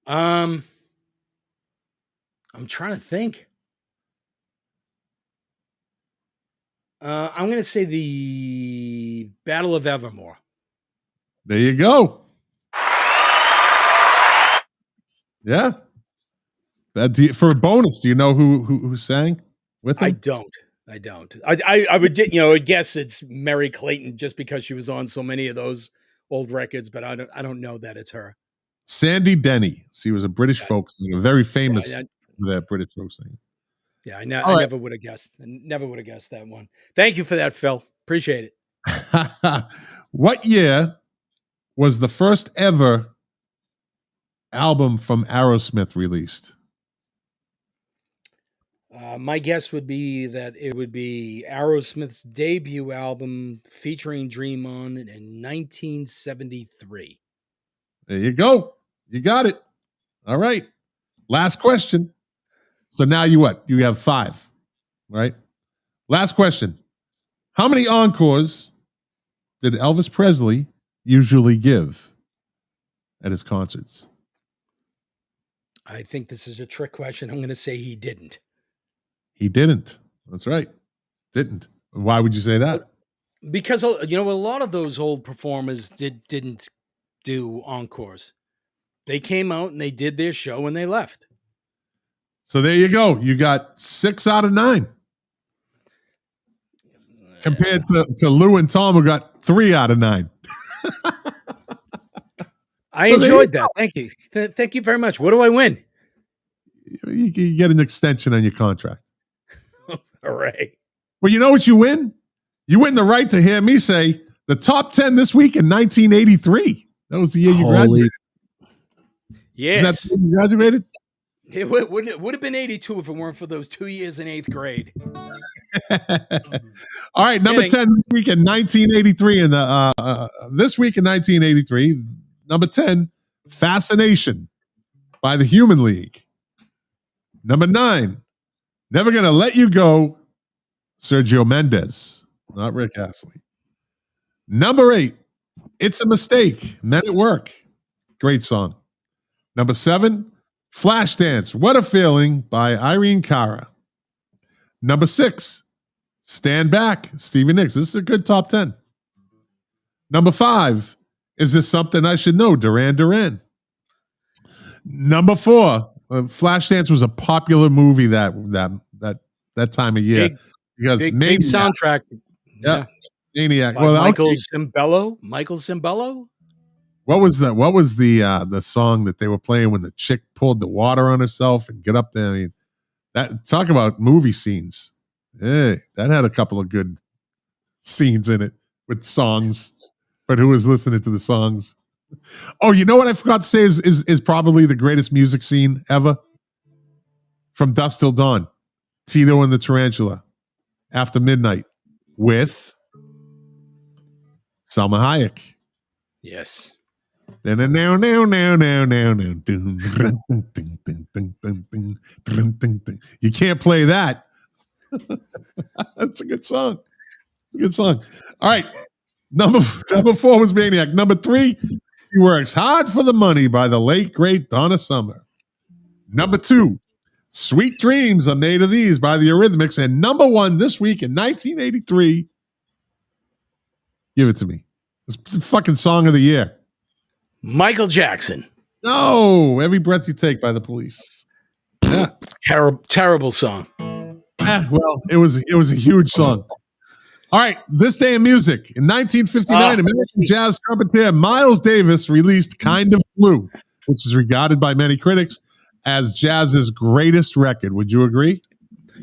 I'm trying to think. I'm going to say the Battle of Evermore. There you go. Yeah. For a bonus, do you know who sang with him? I don't. I would guess it's Mary Clayton just because she was on so many of those old records, but I don't know that it's her. Sandy Denny. She was a British folk singer, very famous British folk singer. Yeah, I never would have guessed. I never would have guessed that one. Thank you for that, Phil. Appreciate it. What year was the first ever album from Aerosmith released? My guess would be that it would be Aerosmith's debut album featuring Dream On in 1973. There you go. You got it. All right. Last question. So now you have 5, right? Last question. How many encores did Elvis Presley usually give at his concerts? I think this is a trick question. I'm going to say he didn't. He didn't. That's right. Didn't. Why would you say that? Because, a lot of those old performers didn't do encores. They came out and they did their show and they left. So there you go. You got 6 out of 9. Compared to Lou and Tom, who got 3 out of 9. I enjoyed that. Thank you. Thank you very much. What do I win? You get an extension on your contract. Hooray. Well, you know what you win? You win the right to hear me say the top 10 this week in 1983. That was the year you graduated. Yes. Is that the year you graduated? It would have been 82 if it weren't for those 2 years in 8th grade. All right, number 10 this week in 1983. And this week in 1983, number 10, Fascination by the Human League. Number 9, Never Gonna Let You Go, Sergio Mendes, not Rick Astley. Number 8, It's a Mistake, Men at Work. Great song. Number 7, Flashdance, What a Feeling by Irene Cara. Number 6, Stand Back, Stevie Nicks. This is a good top 10. Number 5, Is This Something I Should Know, Duran Duran. Number 4, Flashdance was a popular movie that time of year. Big soundtrack. Yeah. Maniac. Well, Michael Cimbello. What was that? What was the song that they were playing when the chick pulled the water on herself and get up there? I mean, that talk about movie scenes. Hey, that had a couple of good scenes in it with songs. but who was listening to the songs? Oh, you know what I forgot to say is probably the greatest music scene ever? From Dusk Till Dawn. Tito and the Tarantula. After Midnight. With Salma Hayek. Yes. You can't play that. That's a good song. Good song. All right. Number 4 was Maniac. Number 3, He Works Hard for the Money by the late, great Donna Summer. Number 2, Sweet Dreams Are Made of These by the Eurythmics. And number 1 this week in 1983, give it to me. It's the fucking song of the year. Michael Jackson. No, Every Breath You Take by the Police. Yeah. Terrible song. Well, it was a huge song. All right, this day in music. In 1959, American jazz trumpeter Miles Davis released Kind of Blue, which is regarded by many critics as jazz's greatest record. Would you agree?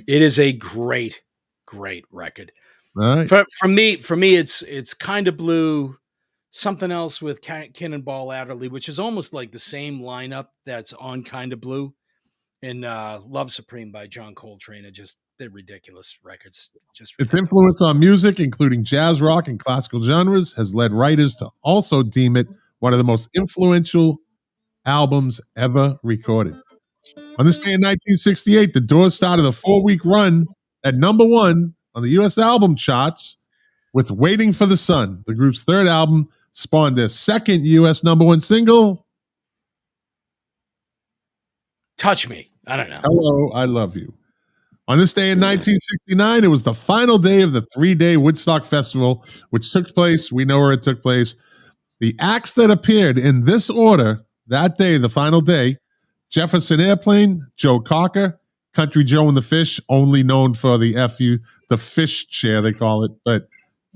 It is a great record. All right. For me, it's Kind of Blue, something else with Cannonball Adderley, which is almost like the same lineup that's on Kind of Blue, and Love Supreme by John Coltrane. They're ridiculous records. Its influence on music, including jazz, rock, and classical genres, has led writers to also deem it one of the most influential albums ever recorded. On this day in 1968, the Doors started a 4-week run at number 1 on the U.S. album charts with Waiting for the Sun. The group's third album spawned their second U.S. number 1 single. Touch Me. I don't know. Hello, I Love You. On this day in 1969, it was the final day of the 3-day Woodstock Festival, which took place. We know where it took place. The acts that appeared in this order that day, the final day: Jefferson Airplane, Joe Cocker, Country Joe and the Fish, only known for the the fish chair, they call it, but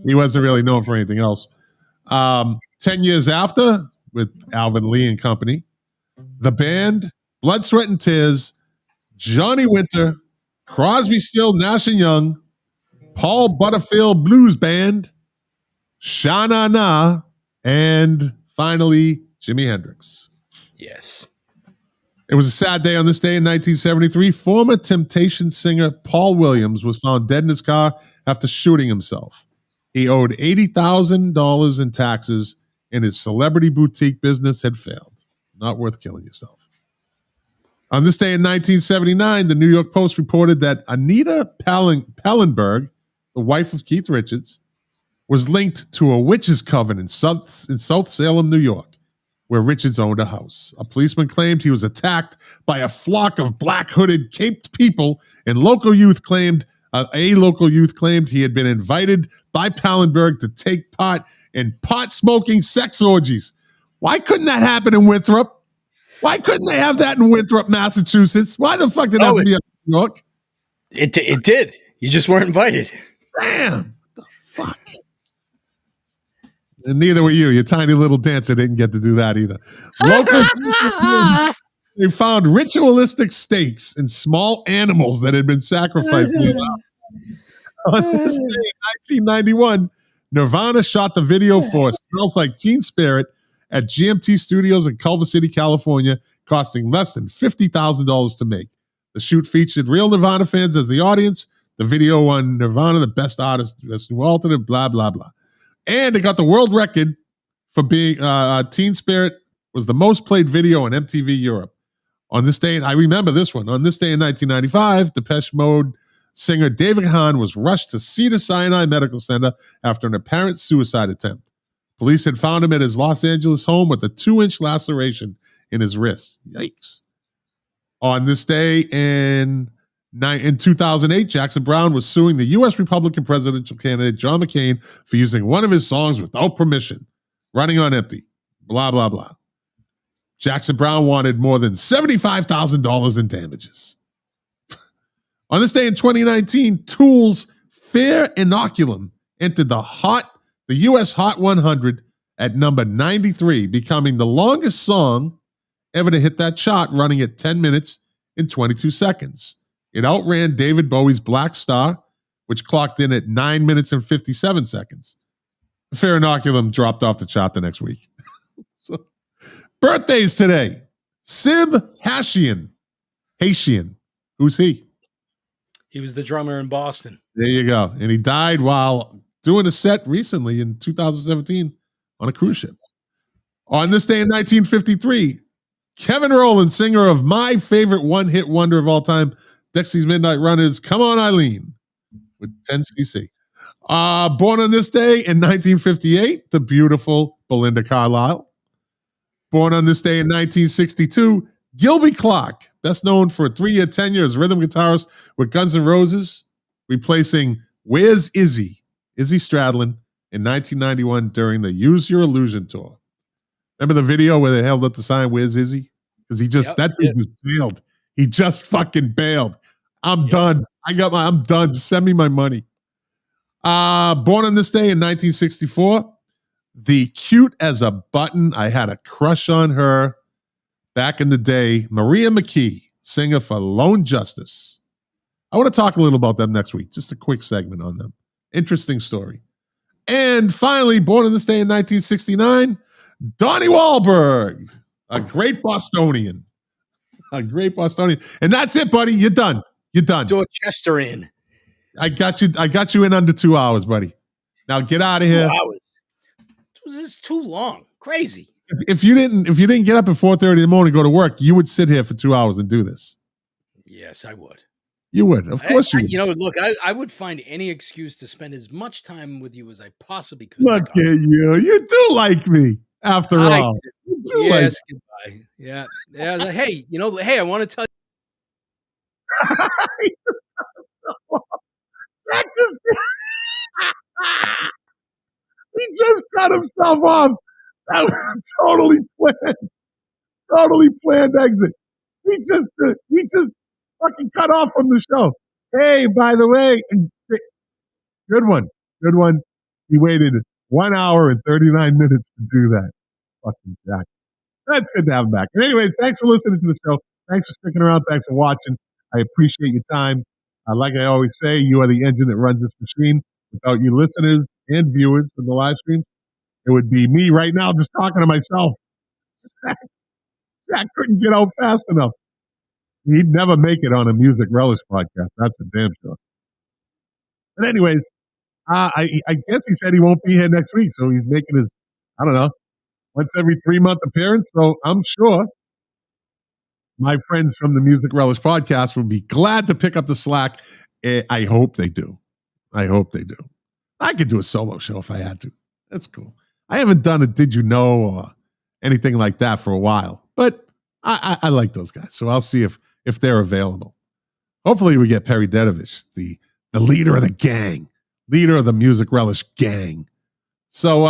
he wasn't really known for anything else. 10 years after, with Alvin Lee and company, the band, Blood, Sweat, and Tears, Johnny Winter, Crosby, Still, Nash & Young, Paul Butterfield Blues Band, Sha-Na Na, and finally, Jimi Hendrix. Yes. It was a sad day on this day in 1973. Former Temptation singer Paul Williams was found dead in his car after shooting himself. He owed $80,000 in taxes, and his celebrity boutique business had failed. Not worth killing yourself. On this day in 1979, the New York Post reported that Anita Pallenberg, the wife of Keith Richards, was linked to a witches' coven in South Salem, New York, where Richards owned a house. A policeman claimed he was attacked by a flock of black hooded caped people, and a local youth claimed he had been invited by Pallenberg to take part in pot-smoking sex orgies. Why couldn't that happen in Winthrop? Why couldn't they have that in Winthrop, Massachusetts? Why the fuck did it have to be in New York? It did. You just weren't invited. Damn. What the fuck? And neither were you. Your tiny little dancer didn't get to do that either. Local they found ritualistic stakes and small animals that had been sacrificed. On this day in 1991, Nirvana shot the video for Smells Like Teen Spirit at GMT Studios in Culver City, California, costing less than $50,000 to make. The shoot featured real Nirvana fans as the audience. The video won Nirvana the best artist, best new alternate, blah, blah, blah. And it got the world record for being Teen Spirit was the most played video on MTV Europe. On this day, and I remember this one, on this day in 1995, Depeche Mode singer David Hahn was rushed to Cedars-Sinai Medical Center after an apparent suicide attempt. Police had found him at his Los Angeles home with a 2-inch laceration in his wrist. Yikes. On this day in 2008, Jackson Browne was suing the U.S. Republican presidential candidate John McCain for using one of his songs without permission, Running on Empty, blah, blah, blah. Jackson Browne wanted more than $75,000 in damages. On this day in 2019, Tool's Fair Inoculum entered the U.S. Hot 100 at number 93, becoming the longest song ever to hit that chart, running at 10 minutes and 22 seconds. It outran David Bowie's Black Star, which clocked in at 9 minutes and 57 seconds. Fair Inoculum dropped off the chart the next week. So, birthdays today. Sib Hashian. Who's he? He was the drummer in Boston. There you go. And he died while doing a set recently in 2017 on a cruise ship. On this day in 1953, Kevin Rowland, singer of my favorite one-hit wonder of all time, Dexy's Midnight Run, is Come On Eileen with 10cc. Born on this day in 1958, the beautiful Belinda Carlisle. Born on this day in 1962, Gilby Clarke, best known for a 3-year tenure as rhythm guitarist with Guns N' Roses, replacing Where's Izzy Stradlin in 1991 during the Use Your Illusion tour. Remember the video where they held up the sign, Where's Izzy? Because that dude just bailed. He just fucking bailed. I'm done. I'm done. Just send me my money. Born on this day in 1964, the cute as a button. I had a crush on her back in the day. Maria McKee, singer for Lone Justice. I want to talk a little about them next week. Just a quick segment on them. Interesting story. And finally, born on this day in 1969, Donnie Wahlberg, a great Bostonian. And that's it, buddy. You're done. Dorchester in. I got you in under 2 hours, buddy. Now get out of here. 2 hours. This is too long. Crazy. If you didn't get up at 4:30 in the morning, go to work, you would sit here for 2 hours and do this. Yes, I would. You would, of course you would. You know, look, I would find any excuse to spend as much time with you as I possibly could. Look at you. You do like me, after all. You do yes, goodbye. Yeah. Hey, I want to tell you. He just cut himself off. That was totally planned exit. He just fucking cut off from the show. Hey, by the way, good one. He waited 1 hour and 39 minutes to do that. Fucking Jack. That's good to have him back. And anyways, thanks for listening to the show. Thanks for sticking around. Thanks for watching. I appreciate your time. Like I always say, you are the engine that runs this machine. Without you listeners and viewers of the live stream, it would be me right now just talking to myself. Jack couldn't get out fast enough. He'd never make it on a Music Relish podcast. That's for damn sure. But anyways, I guess he said he won't be here next week, so he's making his, I don't know, once every 3-month appearance. So I'm sure my friends from the Music Relish podcast will be glad to pick up the slack. I hope they do. I could do a solo show if I had to. That's cool. I haven't done a Did You Know or anything like that for a while, but I like those guys. So I'll see if they're available. Hopefully we get Perry Dedovich, the leader of the gang, leader of the Music Relish gang. So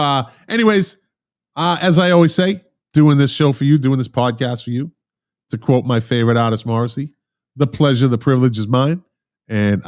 anyways, as I always say, doing this show for you, doing this podcast for you, to quote my favorite artist, Morrissey, the pleasure, the privilege is mine. And